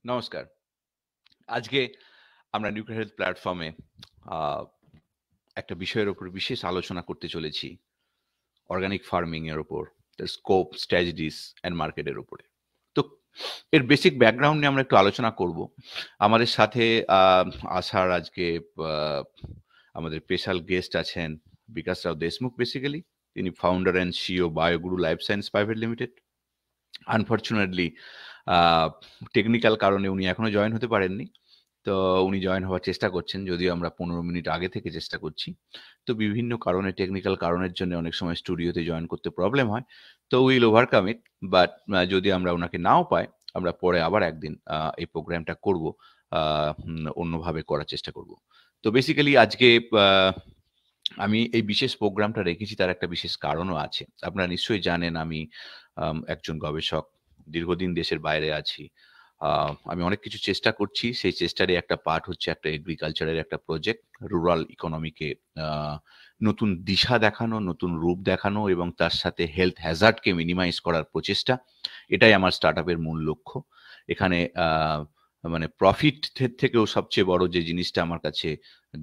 নমস্কার। আজকে আমরা নিউক্লিয়ার হেলথ প্ল্যাটফর্মে আ একটা বিষয়ের উপর বিশেষ আলোচনা করতে চলেছি। অর্গানিক ফার্মিং এর উপর, তার স্কোপ, স্ট্র্যাটেজিস অ্যান্ড মার্কেটের উপরে। তো এর বেসিক ব্যাকগ্রাউন্ড নিয়ে আমরা একটু আলোচনা করব। আমাদের সাথে আ আসার আজকে আ আমাদের স্পেশাল গেস্ট আছেন বিকাশ রাও দেশমুখ বেসিক্যালি। তিনি founder and CEO Bioguru life science private limited. Unfortunately uh technical কারণে উনি এখনো জয়েন হতে পারেননি। তো উনি জয়েন হওয়ার চেষ্টা করছেন। যদিও আমরা ১৫ মিনিট আগে থেকে চেষ্টা করছি। তো বিভিন্ন কারণে টেকনিক্যাল কারণের জন্য অনেক সময় স্টুডিওতে জয়েন করতে প্রবলেম হয়। তো উইল ওভারকাম ইট। বাট যদি আমরা উনাকে নাও পাই, আমরা পরে আবার একদিন এই প্রোগ্রামটা করব। আ অন্যভাবে করার চেষ্টা করব। তো বেসিক্যালি আজকে আ আমি এই বিশেষ প্রোগ্রামটা রেখেছি তার একটা বিশেষ কারণও আছে। আপনারা নিশ্চয়ই জানেন আমি একজন গবেষক। দীর্ঘদিন দেশের বাইরে আছি। আ আমি অনেক কিছু চেষ্টা করছি। সেই চেষ্টারই একটা পার্ট হচ্ছে একটা এগ্রিকালচারের একটা প্রজেক্ট। রুরাল ইকোনমিকে আ নতুন দিশা দেখানো, নতুন রূপ দেখানো এবং তার সাথে হেলথ হ্যাজার্ড কে মিনিমাইজ করার প্রচেষ্টা। এটাই আমার স্টার্টআপ এর মূল লক্ষ্য। এখানে মানে প্রফিট থেকেও সবচেয়ে বড় যে জিনিসটা আমার কাছে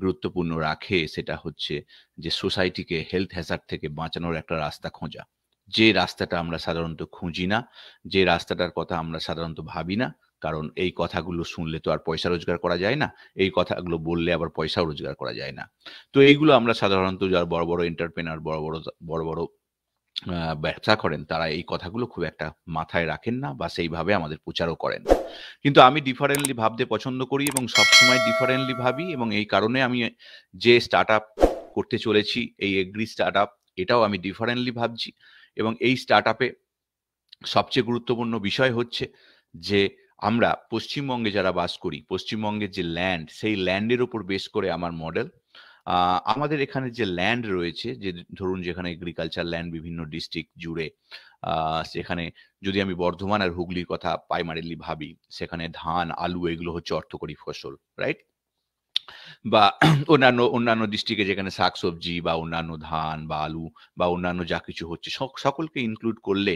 গুরুত্বপূর্ণ রাখে সেটা হচ্ছে যে সোসাইটিকে হেলথ হ্যাজার্ড থেকে বাঁচানোর একটা রাস্তা খোঁজা। যে রাস্তাটা আমরা সাধারণত খুঁজি না, যে রাস্তাটার কথা আমরা সাধারণত ভাবি না। কারণ এই কথাগুলো শুনলে তো আর পয়সা রোজগার করা যায় না। এই কথাগুলো বললে আবার পয়সাও রোজগার করা যায় না। তো এইগুলো আমরা সাধারণত যারা বড়, বড় এন্টারপ্রেনার বড়, বড় ব্যবসা করেন তারা এই কথাগুলো খুব একটা মাথায় রাখেন না বা সেইভাবে আমাদের প্রচারও করেন না। কিন্তু আমি ডিফারেন্টলি ভাবতে পছন্দ করি এবং সবসময় ডিফারেন্টলি ভাবি এবং এই কারণে আমি যে স্টার্টআপ করতে চলেছি, এই এগ্রি স্টার্টআপ এটাও আমি ডিফারেন্টলি ভাবছি এবং এই স্টার্টআপে সবচেয়ে গুরুত্বপূর্ণ বিষয় হচ্ছে যে আমরা পশ্চিমবঙ্গে যারা বাস করি, পশ্চিমবঙ্গের যে ল্যান্ড, সেই ল্যান্ডের উপর বেস করে আমার মডেল। আমাদের এখানে যে ল্যান্ড রয়েছে, যে ধরুন যেখানে এগ্রিকালচার ল্যান্ড বিভিন্ন ডিস্ট্রিক্ট জুড়ে, আ সেখানে যদি আমি বর্ধমান আর হুগলির কথা প্রাইমারিলি ভাবি, সেখানে ধান, আলু এগুলো হচ্ছে অর্থকরী ফসল, রাইট? বা অন্যান্য ডিস্ট্রিক্টে যেখানে শাকসবজি বা অন্যান্য ধান বা আলু বা অন্যান্য যা কিছু হচ্ছে সকলকে ইনক্লুড করলে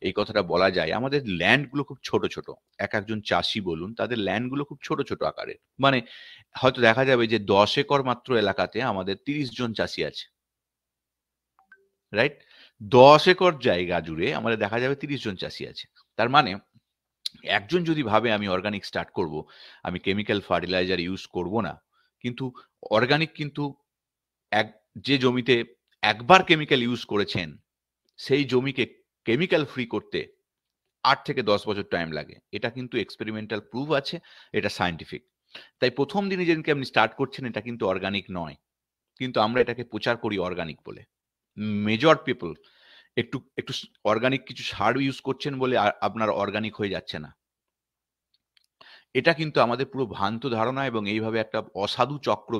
এই কথাটা বলা যায়। আমাদের ল্যান্ড গুলো খুব ছোট, ছোট। একেকজন চাষী বলুন, তাদের ল্যান্ড গুলো খুব ছোট, ছোট আকারের। মানে হয়তো দেখা যাবে যে ১০ একর মাত্র এলাকাতে আমাদের ৩০ জন চাষী আছে। রাইট? ১০ একর জায়গা জুড়ে আমাদের দেখা যাবে ৩০ জন চাষী আছে। তার মানে একজন যদি ভাবে আমি অর্গানিক স্টার্ট করব, আমি কেমিক্যাল ফার্টিলাইজার ইউস করব না। কিন্তু অর্গানিক কিন্তু এক যে জমিতে একবার কেমিক্যাল ইউস করেছেন, সেই জমিকে কেমিক্যাল ফ্রি করতে ৮ থেকে ১০ বছর টাইম লাগে। এটা কিন্তু এক্সপেরিমেন্টাল প্রুভ আছে, এটা সায়েন্টিফিক। তাই ১ম দিনে যেদিনকে আপনি স্টার্ট করছেন এটা কিন্তু অর্গানিক নয়। কিন্তু আমরা এটাকে প্রচার করি অর্গানিক বলে। মেজর পিপল একটু অর্গানিক কিছু সার ইউস করছেন বলে আপনার অর্গানিক হয়ে যাচ্ছে না। এটা কিন্তু আমাদের পুরো ভ্রান্ত ধারণা এবং এইভাবে একটা অসাধু চক্র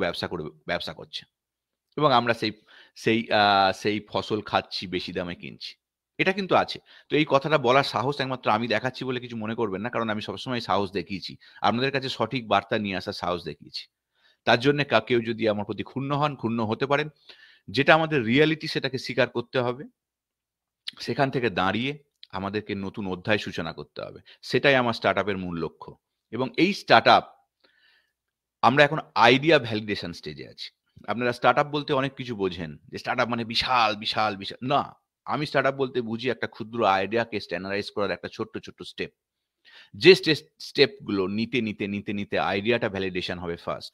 ব্যবসা করছে। এবং আমরা সেই ফসল খাচ্ছি, বেশি দামে কিনছি। এটা কিন্তু আছে। তো এই কথাটা বলার সাহস একমাত্র আমি দেখাচ্ছি বলে কিছু মনে করবেন না। কারণ আমি সবসময় সাহস দেখিয়েছি। আপনাদের কাছে সঠিক বার্তা নিয়ে আসার সাহস দেখিয়েছি। তার জন্যে কেউ যদি আমার প্রতি ক্ষুণ্ণ হন, ক্ষুণ্ণ হতে পারেন। যেটা আমাদের রিয়ালিটি সেটাকে স্বীকার করতে হবে। সেখান থেকে দাঁড়িয়ে আমাদেরকে নতুন অধ্যায় সূচনা করতে হবে। সেটাই আমার স্টার্টআপ এর মূল লক্ষ্য। এবং এই স্টার্টআপ আমরা এখন আইডিয়া ভ্যালিডেশন স্টেজে আছি। আপনারা স্টার্টআপ বলতে অনেক কিছু বোঝেন। যে স্টার্টআপ মানে বিশাল, বিশাল, বিশাল না। আমি স্টার্টআপ বলতে বুঝি একটা ক্ষুদ্র আইডিয়াকে স্ট্যান্ডার্ডাইজ করার একটা ছোট্ট, ছোট্ট স্টেপ। যে স্টেপ গুলো নিতে আইডিয়াটা ভ্যালিডেশন হবে ফার্স্ট।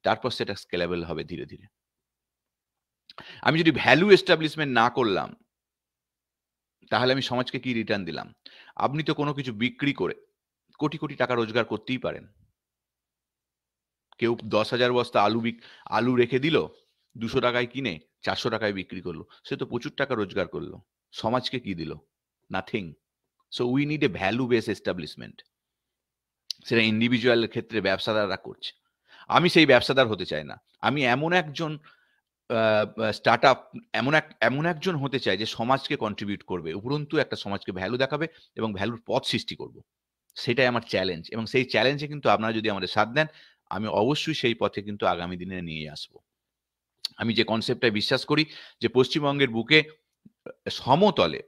তারপর সেটা স্কেলেবল হবে ধীরে, ধীরে। আমি যদি ভ্যালু এস্টাবলিশমেন্ট না করলাম, তাহলে আমি সমাজকে কি রিটার্ন দিলাম? আপনি তো কোনো কিছু বিক্রি করে কোটি, কোটি টাকা রোজগার করতেই পারেন। কেউ ১০,০০০ বস্তা আলু রেখে দিল। ৳২০০ কিনে ৳৪০০ বিক্রি করল। সে তো প্রচুর টাকা রোজগার করল। সমাজকে কি দিল? Nothing. So we need a value base establishment. সেটা ইন্ডিভিজুয়াল এর ক্ষেত্রে ব্যবসাদাররা করছে। আমি সেই ব্যবসাদার হতে চাই না। আমি এমন একজন আ আ স্টার্টআপ এমন একজন হতে চাই যে সমাজকে কন্ট্রিবিউট করবে। উপরন্তু একটা সমাজকে ভ্যালু দেখাবে এবং ভ্যালুর পথ সৃষ্টি করব। সেটাই আমার চ্যালেঞ্জ, এবং সেই চ্যালেঞ্জে কিন্তু আপনারা যদি আমাদের সাথ দেন, আমি অবশ্যই সেই পথে কিন্তু আগামী দিনে নিয়ে আসবো। আমি যে কনসেপ্টটায় বিশ্বাস করি যে পশ্চিমবঙ্গের বুকে সমতলে,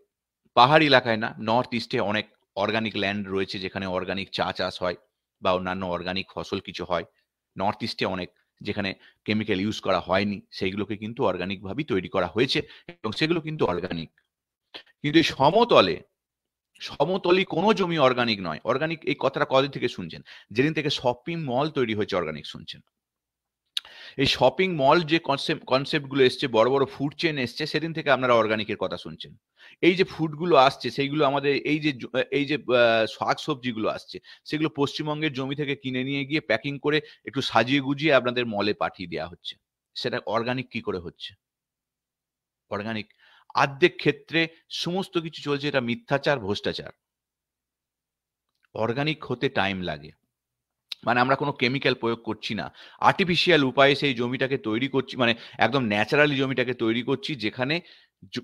পাহাড়ি এলাকায় না, নর্থ ইস্টে অনেক অর্গানিক ল্যান্ড রয়েছে যেখানে অর্গানিক চা চাষ হয় বা অন্যান্য অর্গানিক ফসল কিছু হয়। নর্থ ইস্টে অনেক যেখানে কেমিক্যাল ইউজ করা হয়নি, সেইগুলোকে কিন্তু অর্গানিক ভাবেই তৈরি করা হয়েছে এবং সেগুলো কিন্তু অর্গানিক। কিন্তু এই সমতলই কোনো জমি অর্গানিক নয়। অর্গানিক এই কথাটা কদিন থেকে শুনছেন? যেদিন থেকে শপিং মল তৈরি হয়েছে অর্গানিক শুনছেন। এই শপিং মল যে কনসেপ্ট গুলো এসছে, বড় বড় ফুড চেইন এসছে, সেদিন থেকে আপনারা অর্গানিকের কথা শুনছেন। এই যে ফুডগুলো আসছে সেইগুলো আমাদের এই যে শাকসবজিগুলো আসছে, সেগুলো পশ্চিমবঙ্গের জমি থেকে কিনে নিয়ে গিয়ে প্যাকিং করে একটু সাজিয়ে গুজিয়ে আপনাদের মলে পাঠিয়ে দেওয়া হচ্ছে। সেটা অর্গানিক কি করে হচ্ছে? অর্গানিক আর্ধেক ক্ষেত্রে সমস্ত কিছু চলছে, এটা মিথ্যাচার, ভ্রষ্টাচার। অর্গানিক হতে টাইম লাগে। মানে আমরা কোনো কেমিক্যাল প্রয়োগ করছি না। আর্টিফিশিয়াল উপায়ে সেই জমিটাকে তৈরি করছি, মানে একদম ন্যাচারালি জমিটাকে তৈরি করছি, যেখানে জ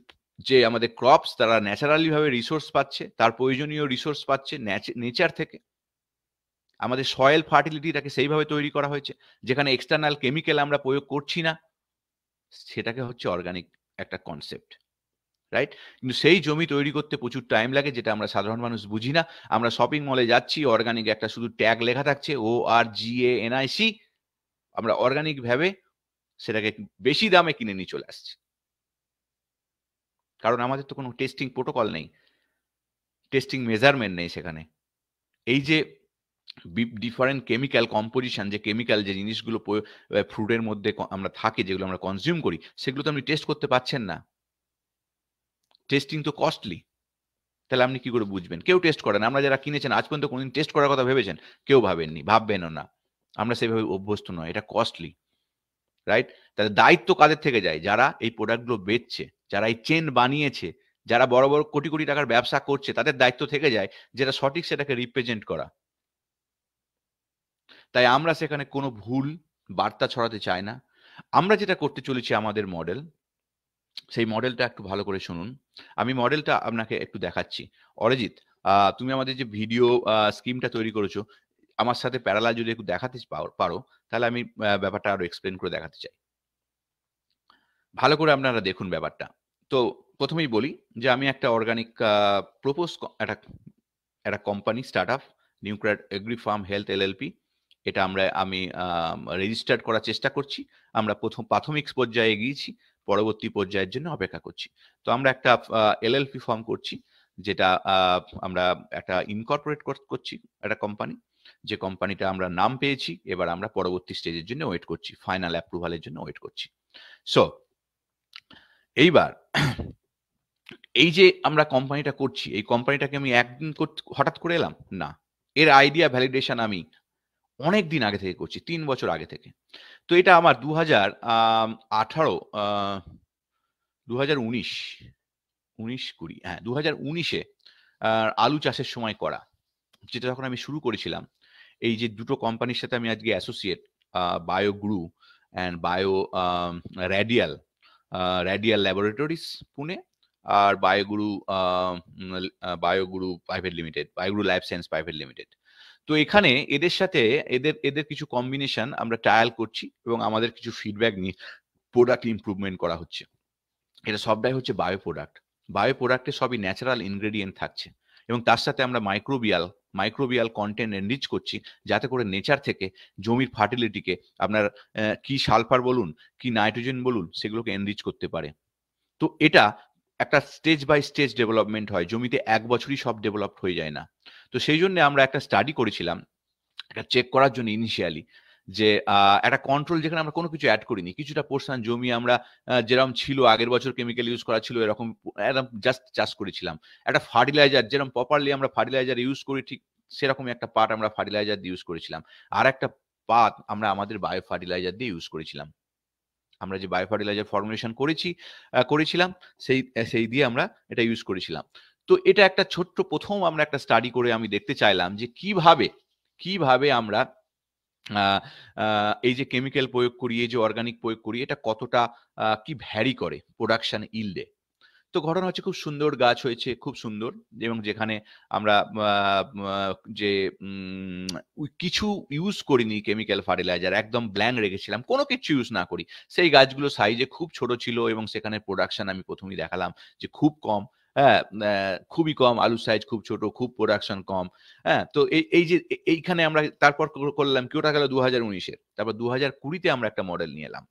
যে আমাদের ক্রপস তারা ন্যাচারালি ভাবে রিসোর্স পাচ্ছে, তার প্রয়োজনীয় রিসোর্স পাচ্ছে নেচার থেকে। আমাদের সয়েল ফার্টিলিটিটাকে সেইভাবে তৈরি করা হয়েছে, যেখানে এক্সটার্নাল কেমিক্যাল আমরা প্রয়োগ করছি না। সেটাকে হচ্ছে অর্গানিক একটা কনসেপ্ট। রাইট? কিন্তু সেই জমি তৈরি করতে প্রচুর টাইম লাগে, যেটা আমরা সাধারণ মানুষ বুঝি না। আমরা শপিং মলে যাচ্ছি, অর্গানিক একটা শুধু ট্যাগ লেখা থাকছে, ORGANIC। আমরা অর্গানিক ভেবে সেটাকে বেশি দামে কিনে নিয়ে চলে আসছি। কারণ আমাদের তো কোনো টেস্টিং প্রোটোকল নেই, টেস্টিং মেজারমেন্ট নেই সেখানে। এই যে ডিফারেন্ট কেমিক্যাল কম্পোজিশন, যে কেমিক্যাল যে জিনিসগুলো ফ্রুটের মধ্যে আমরা থাকে, যেগুলো আমরা কনজিউম করি, সেগুলো তো আপনি টেস্ট করতে পারছেন না। টেস্টিং তো কস্টলি। তাহলে আপনি কি করে বুঝবেন? কেউ টেস্ট করে না। আমরা যারা কিনেছেন আজ পর্যন্ত কোনদিন টেস্ট করার কথা ভেবেছেন? কেউ ভাবেননি, ভাববেনও না। আমরা সেভাবে অভ্যস্ত নয়। এটা কস্টলি। রাইট? তাহলে দায়িত্ব কাদের থেকে যায়? যারা এই প্রোডাক্ট গুলো বেচছে, যারা এই চেইন বানিয়েছে, যারা বড় বড় কোটি কোটি টাকার ব্যবসা করছে, তাদের দায়িত্ব থেকে যায় যেটা সঠিক সেটাকে রিপ্রেজেন্ট করা। তাই আমরা সেখানে কোনো ভুল বার্তা ছড়াতে চাই না। আমরা যেটা করতে চলেছি আমাদের মডেল, সেই মডেলটা একটু ভালো করে শুনুন। আমি মডেলটা আপনাকে একটু দেখাচ্ছি। অরিজিৎ, তুমি আমাদের যে ভিডিও স্কিমটা তৈরি করেছো, আমার সাথে প্যারালাল যদি একটু দেখাতে পারো, তাহলে আমি ব্যাপারটা আরো এক্সপ্লেন করে দেখাতে চাই। ভালো করে আপনারা দেখুন ব্যাপারটা। তো প্রথমেই বলি যে আমি একটা অর্গানিক প্রপোজ একটা একটা company startup, nuclear agri farm health LLP. এটা আমি রেজিস্টার্ড করার চেষ্টা করছি। আমরা প্রাথমিক পর্যায়ে গিয়েছি, পরবর্তী পর্যায়ের জন্য অপেক্ষা করছি। তো আমরা একটা এলএলপি ফর্ম করছি, যেটা আমরা একটা ইনকর্পোরেট করছি একটা কোম্পানি, যে কোম্পানিটা আমরা নাম পেয়েছি। এবার আমরা পরবর্তী স্টেজের জন্য ওয়েট করছি, ফাইনাল অ্যাপ্রুভালের জন্য ওয়েট করছি। সো এইবার এই যে আমরা কোম্পানিটা করছি, এই কোম্পানিটাকে আমি একদিন হঠাৎ করে এলাম না। এর আইডিয়া ভ্যালিডেশন আমি অনেক দিন আগে থেকে করছি, ৩ বছর আগে থেকে। তো এটা আমার 2018 2019 19-20, হ্যাঁ 2019-এ আলু চাষের সময় করা, যেটা যখন আমি শুরু করেছিলাম। এই যে দুটো কোম্পানির সাথে আমি আজকে associate, Bioguru and radial radial laboratories Pune, আর Bioguru private limited, Bioguru life science private limited. তো এখানে এদের সাথে এদের কিছু কম্বিনেশন আমরা ট্রায়াল করছি এবং আমাদের কিছু ফিডব্যাক নিয়ে প্রোডাক্ট ইমপ্রুভমেন্ট করা হচ্ছে। এটা সবটাই হচ্ছে বায়ো প্রোডাক্ট। বায়ো প্রোডাক্টে সবই ন্যাচারাল ইনগ্রেডিয়েন্ট থাকছে এবং তার সাথে আমরা মাইক্রোবিয়াল কন্টেন্ট এনরিচ করছি, যাতে করে নেচার থেকে জমির ফার্টিলিটিকে আপনার কি সালফার বলুন, কি নাইট্রোজেন বলুন, সেগুলোকে এনরিচ করতে পারে। তো এটা একটা স্টেজ বাই স্টেজ ডেভেলপমেন্ট হয়। জমিতে ১ বছরই সব ডেভেলপড হয়ে যায় না। তো সেই জন্য আমরা একটা স্টাডি করেছিলাম, এটা চেক করার জন্য ইনিশিয়ালি, যে একটা কন্ট্রোল যেখানে আমরা কোনো কিছু এড করিনি। কিছুটা পোরশন জমি আমরা যেরকম ছিল আগের বছর কেমিক্যাল ইউজ করা ছিল, এরকম একদম জাস্ট চাষ করেছিলাম। একটা ফার্টিলাইজার যেরকম প্রপারলি আমরা ফার্টিলাইজার ইউজ করি, ঠিক সেরকমই একটা পার্ট আমরা ফার্টিলাইজার দিয়ে ইউজ করেছিলাম। আর একটা পার্ট আমরা আমাদের বায়ো ফার্টিলাইজার দিয়ে ইউজ করেছিলাম। আমরা যে বায়ো ফার্টিলাইজার ফর্মুলেশন করেছিলাম, সেই দিয়ে আমরা এটা ইউজ করেছিলাম। তো এটা একটা ছোট্ট প্রথম আমরা একটা স্টাডি করে আমি দেখতে চাইলাম যে কিভাবে আমরা এই যে কেমিক্যাল প্রয়োগ করি, এই যে অর্গানিক প্রয়োগ করি, এটা কতটা কি ভ্যারি করে প্রোডাকশন ইল্ডে। তো ঘটনা হচ্ছে খুব সুন্দর গাছ হয়েছে, খুব সুন্দর, এবং যেখানে আমরা যে কিছু ইউজ করিনি কেমিক্যাল ফার্টিলাইজার, একদম ব্ল্যাঙ্ক রেখেছিলাম, কোনো কিছু ইউজ না করি, সেই গাছগুলো সাইজে খুব ছোট ছিল এবং সেখানে প্রোডাকশন আমি প্রথমেই দেখালাম যে খুব কম। হ্যাঁ, খুবই কম, আলুর সাইজ খুব ছোট, খুব প্রোডাকশন কম। হ্যাঁ, তো এই যে এইখানে আমরা তারপর করলাম কি, ওটা গেল 2019-এর। তারপর 2020-তে আমরা একটা মডেল নিয়ে এলাম।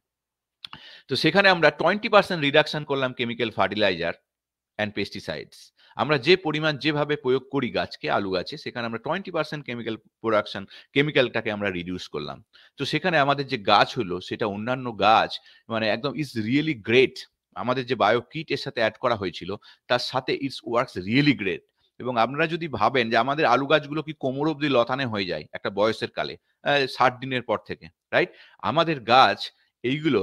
তো সেখানে আমরা 20% রিডাকশন করলাম কেমিক্যাল ফার্টিলাইজার অ্যান্ড পেস্টিসাইডস। আমরা যে পরিমাণ যেভাবে প্রয়োগ করি গাছকে, আলু গাছে, সেখানে আমরা 20% কেমিক্যাল প্রোডাকশন, কেমিক্যালটাকে আমরা রিডিউস করলাম। তো সেখানে আমাদের যে গাছ হলো সেটা অন্যান্য গাছ মানে একদম ইজ রিয়েলি গ্রেট। আমাদের যে বায়ো কিট এর সাথে অ্যাড করা হয়েছিল তার সাথে ইটস ওয়ার্কস রিয়েলি গ্রেট। এবং আপনারা যদি ভাবেন যে আমাদের আলু গাছগুলো কি কোমর অব্দি লতানে হয়ে যায় একটা বয়সের কালে, 60 দিনের পর থেকে, রাইট? আমাদের গাছ এইগুলো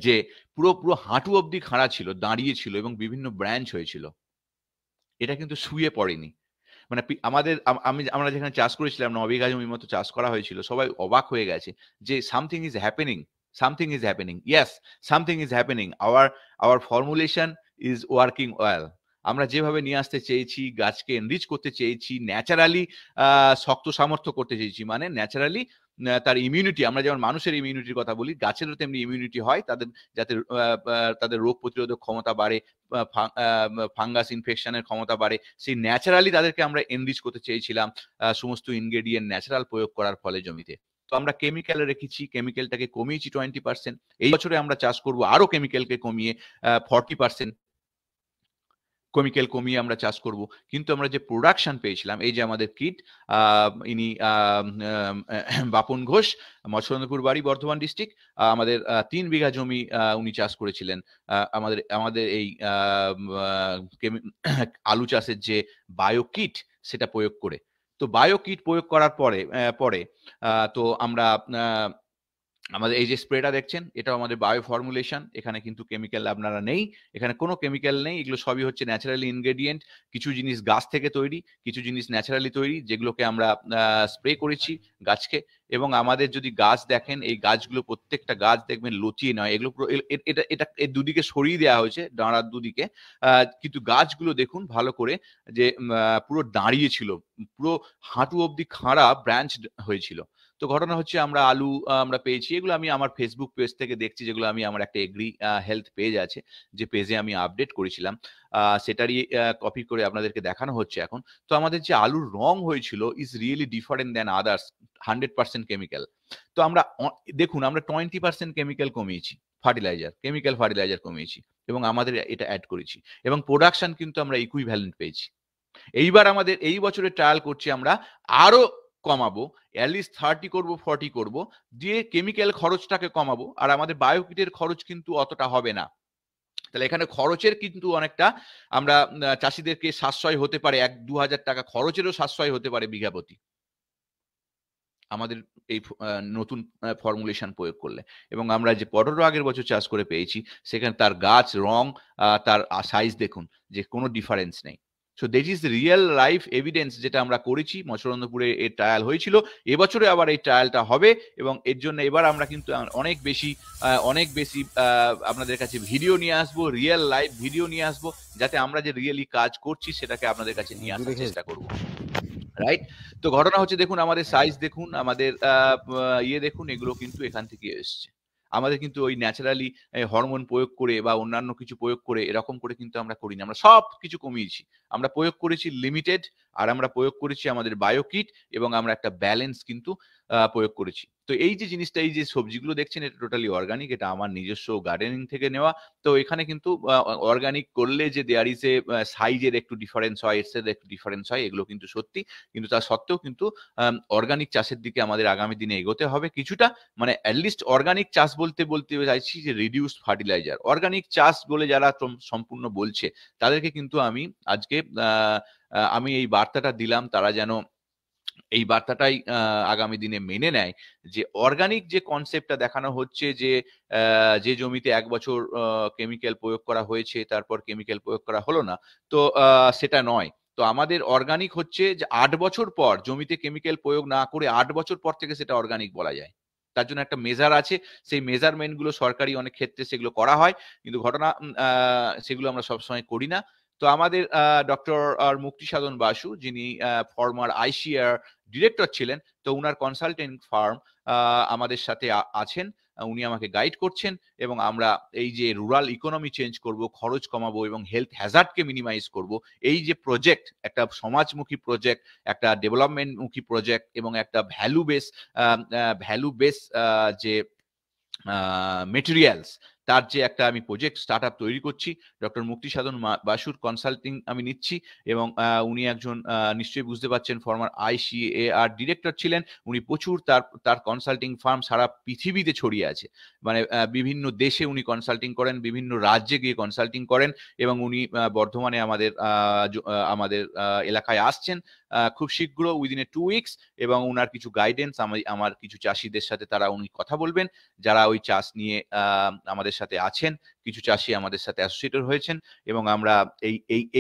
যে পুরো পুরো হাঁটু অব্দি খাড়া ছিল, দাঁড়িয়ে ছিল এবং বিভিন্ন ব্রাঞ্চ হয়েছিল। এটা কিন্তু শুয়ে পড়েনি। মানে আমাদের আমরা যেখানে চাষ করেছিলাম ৯ বিঘা জমির মতো চাষ করা হয়েছিল। সবাই অবাক হয়ে গেছে যে something is happening, something is happening. Yes, something is happening. Our formulation is working well. আমরা যেভাবে নিয়ে আসতে চেয়েছি, গাছকে এনরিচ করতে চেয়েছি, ন্যাচারালি শক্ত সামর্থ্য করতে চেয়েছি। মানে ন্যাচারালি তার ইমিউনিটি, আমরা যেমন মানুষের ইমিউনিটির কথা বলি, গাছেরও তেমনি ইমিউনিটি হয় তাদের, যাতে তাদের রোগ প্রতিরোধক ক্ষমতা বাড়ে, ফাঙ্গাস ইনফেকশনের ক্ষমতা বাড়ে। সেই ন্যাচারালি তাদেরকে আমরা এনরিচ করতে চেয়েছিলাম সমস্ত ইনগ্রেডিয়েন্ট ন্যাচারাল প্রয়োগ করার ফলে জমিতে। তো আমরা কেমিক্যাল রেখেছি, কেমিক্যালটাকে কমিয়েছি 20%। এই বছরে আমরা চাষ করব আরো কেমিক্যালকে কমিয়ে 40% কেমিক্যাল কমিয়ে আমরা চাষ করব। কিন্তু আমরা যে প্রোডাকশন পেয়েছিলাম, এই যে আমাদের কিট, ইনি বাপন ঘোষ, মৎস্যরঞ্জনপুর বাড়ি, বর্ধমান ডিস্ট্রিক্ট, আমাদের ৩ বিঘা জমি উনি চাষ করেছিলেন আমাদের এই আলু চাষের যে বায়ো কিট সেটা প্রয়োগ করে। তো বায়ো কিট প্রয়োগ করার পরে তো আমরা আমাদের এই যে স্প্রেটা দেখছেন, এটাও আমাদের বায়ো ফর্মুলেশন। এখানে কিন্তু কেমিক্যাল আপনারা নেই, এখানে কোনো কেমিক্যাল নেই। এগুলো সবই হচ্ছে ন্যাচারালি ইনগ্রেডিয়েন্ট। কিছু জিনিস গাছ থেকে তৈরি, কিছু জিনিস ন্যাচারালি তৈরি, যেগুলোকে আমরা স্প্রে করেছি গাছকে। এবং আমাদের যদি গাছ দেখেন, এই গাছগুলো প্রত্যেকটা গাছ দেখবেন লতিয়ে নয়, এগুলো পুরো এটা এর দুদিকে সরিয়ে দেওয়া হয়েছে, ডাঁড়ার দুদিকে। কিন্তু গাছগুলো দেখুন ভালো করে, যে পুরো দাঁড়িয়ে ছিল, পুরো হাঁটু অব্দি খাড়া ব্রাঞ্চ হয়েছিল। তো ঘটনা হচ্ছে আমরা আলু আমরা পেয়েছি। এগুলো আমি আমার ফেসবুক পেজ থেকে দেখছি, যেগুলো আমি আমার একটা এগ্রি হেলথ পেজ আছে, যে পেজে আমি আপডেট করেছিলাম, সেটারই কপি করে আপনাদেরকে দেখানো হচ্ছে এখন। তো আমাদের যে আলুর রং হয়েছিল is really different than others, 100% chemical. তো আমরা দেখুন, আমরা 20% কেমিক্যাল কমিয়েছি, কেমিক্যাল ফার্টিলাইজার কমিয়েছি, এবং আমাদের এটা অ্যাড করেছি, এবং প্রোডাকশন কিন্তু আমরা ইকুইভ্যালেন্ট পেয়েছি। এইবার আমাদের এই বছরে ট্রায়াল করছি আমরা আরো কমাবো, অ্যাটলিস্ট 30 করবো, 40 করবো, দিয়ে কেমিক্যাল খরচটাকে কমাবো। আর আমাদের বায়োকিটের খরচ কিন্তু অতটা হবে না। তাহলে এখানে খরচের কিন্তু অনেকটা আমরা চাষিদেরকে সাশ্রয় হতে পারে, 1-2 হাজার টাকা খরচেরও সাশ্রয় হতে পারে বিঘা প্রতি আমাদের এই নতুন ফর্মুলেশন প্রয়োগ করলে। এবং আমরা যে পটলও আগের বছর চাষ করে পেয়েছি, সেখানে তার গাছ, রং, তার সাইজ দেখুন যে কোনো ডিফারেন্স নেই। So that is real life evidence, যেটা আমরা করেছি। মৎস্যরঞ্জনপুরে এর ট্রায়াল হয়েছিল, এবছরে আবার এই ট্রায়ালটা হবে, এবং এর জন্য এবার আমরা কিন্তু অনেক বেশি আপনাদের কাছে ভিডিও নিয়ে আসবো, রিয়েল লাইফ ভিডিও নিয়ে আসবো, যাতে আমরা যে রিয়েলি কাজ করছি সেটাকে আপনাদের কাছে নিয়ে আসার চেষ্টা করবো, রাইট? তো ঘটনা হচ্ছে দেখুন, আমাদের সাইজ দেখুন, আমাদের দেখুন, এগুলো কিন্তু এখান থেকে এসছে। আমাদের কিন্তু ওই ন্যাচারালি হরমোন প্রয়োগ করে বা অন্যান্য কিছু প্রয়োগ করে এরকম করে কিন্তু আমরা করিনি। আমরা সব কিছু কমিয়েছি। আমরা প্রয়োগ করেছি লিমিটেড, আর আমরা প্রয়োগ করেছি আমাদের বায়োকিট, এবং আমরা একটা ব্যালেন্স কিন্তু প্রয়োগ করেছি। তো এই যে জিনিসটা, এই যে সবজিগুলো দেখছেন, এটা টোটালি অর্গানিক, এটা আমার নিজস্ব গার্ডেনিং থেকে নেওয়া। তো এখানে কিন্তু অর্গানিক করলে যে দেয়ার ইজ এ সাইজের একটু ডিফারেন্স হয়, এর সাথে একটু ডিফারেন্স হয়, এগুলো কিন্তু সত্যি। কিন্তু তা সত্ত্বেও কিন্তু অর্গানিক চাষের দিকে আমাদের আগামী দিনে এগোতে হবে কিছুটা। মানে অ্যাটলিস্ট অর্গানিক চাষ বলতে চাইছি যে রিডিউসড ফার্টিলাইজার। অর্গানিক চাষ বলে যারা সম্পূর্ণ বলছে, তাদেরকে কিন্তু আমি আজকে আমি এই বার্তাটা দিলাম, তারা যেন এই বার্তাটাই আগামী দিনে মেনে নেয়, যে অর্গানিক যে কনসেপ্টটা দেখানো হচ্ছে, যে জমিতে 1 বছর কেমিক্যাল প্রয়োগ করা হয়েছে, তারপর কেমিক্যাল প্রয়োগ করা হলো না, তো সেটা নয়। তো আমাদের অর্গানিক হচ্ছে যে 8 বছর পর জমিতে কেমিক্যাল প্রয়োগ না করে 8 বছর পর থেকে সেটা অর্গানিক বলা যায়। তার জন্য একটা মেজার আছে, সেই মেজারমেন্টগুলো সরকারি অনেক ক্ষেত্রে সেগুলো করা হয়, কিন্তু ঘটনা সেগুলো আমরা সবসময় করি না। তো আমাদের ডক্টর মুক্তি সাধন বাসু, যিনি ফরমার আইসিআর ডিরেক্টর ছিলেন, তো উনার কনসালটেন্ট ফার্ম আমাদের সাথে আছেন। উনি আমাকে গাইড করছেন এবং আমরা এই যে রুরাল ইকোনমি চেঞ্জ করব, খরচ কমাবো এবং হেলথ হ্যাজার্ডকে মিনিমাইজ করব, এই যে প্রজেক্ট, একটা সমাজমুখী প্রজেক্ট, একটা ডেভেলপমেন্টমুখী প্রজেক্ট এবং একটা ভ্যালু বেস যে মেটেরিয়ালস, তার যে একটা আমি প্রজেক্ট স্টার্ট আপ তৈরি করছি। ডক্টর মুক্তি সাধন বাসুর কনসাল্টিং আমি নিচ্ছি এবং উনি একজন নিশ্চয়ই বুঝতে পারছেন ফরমার আইসিএআর ডিরেক্টর ছিলেন। উনি প্রচুর তার কনসাল্টিং ফার্ম সারা পৃথিবীতে ছড়িয়ে আছে, মানে বিভিন্ন দেশে উনি কনসাল্টিং করেন, বিভিন্ন রাজ্যে গিয়ে কনসাল্টিং করেন এবং উনি বর্ধমানে আমাদের এলাকায় আসছেন খুব শীঘ্র, উইদিন এ 2 উইকস, এবং উনার কিছু গাইডেন্স আমার কিছু চাষিদের সাথে উনি কথা বলবেন, যারা ওই চাষ নিয়ে আমাদের সাথে আছেন। কিছু চাষি আমাদের সাথে অ্যাসোসিয়েটেড হয়েছেন এবং আমরা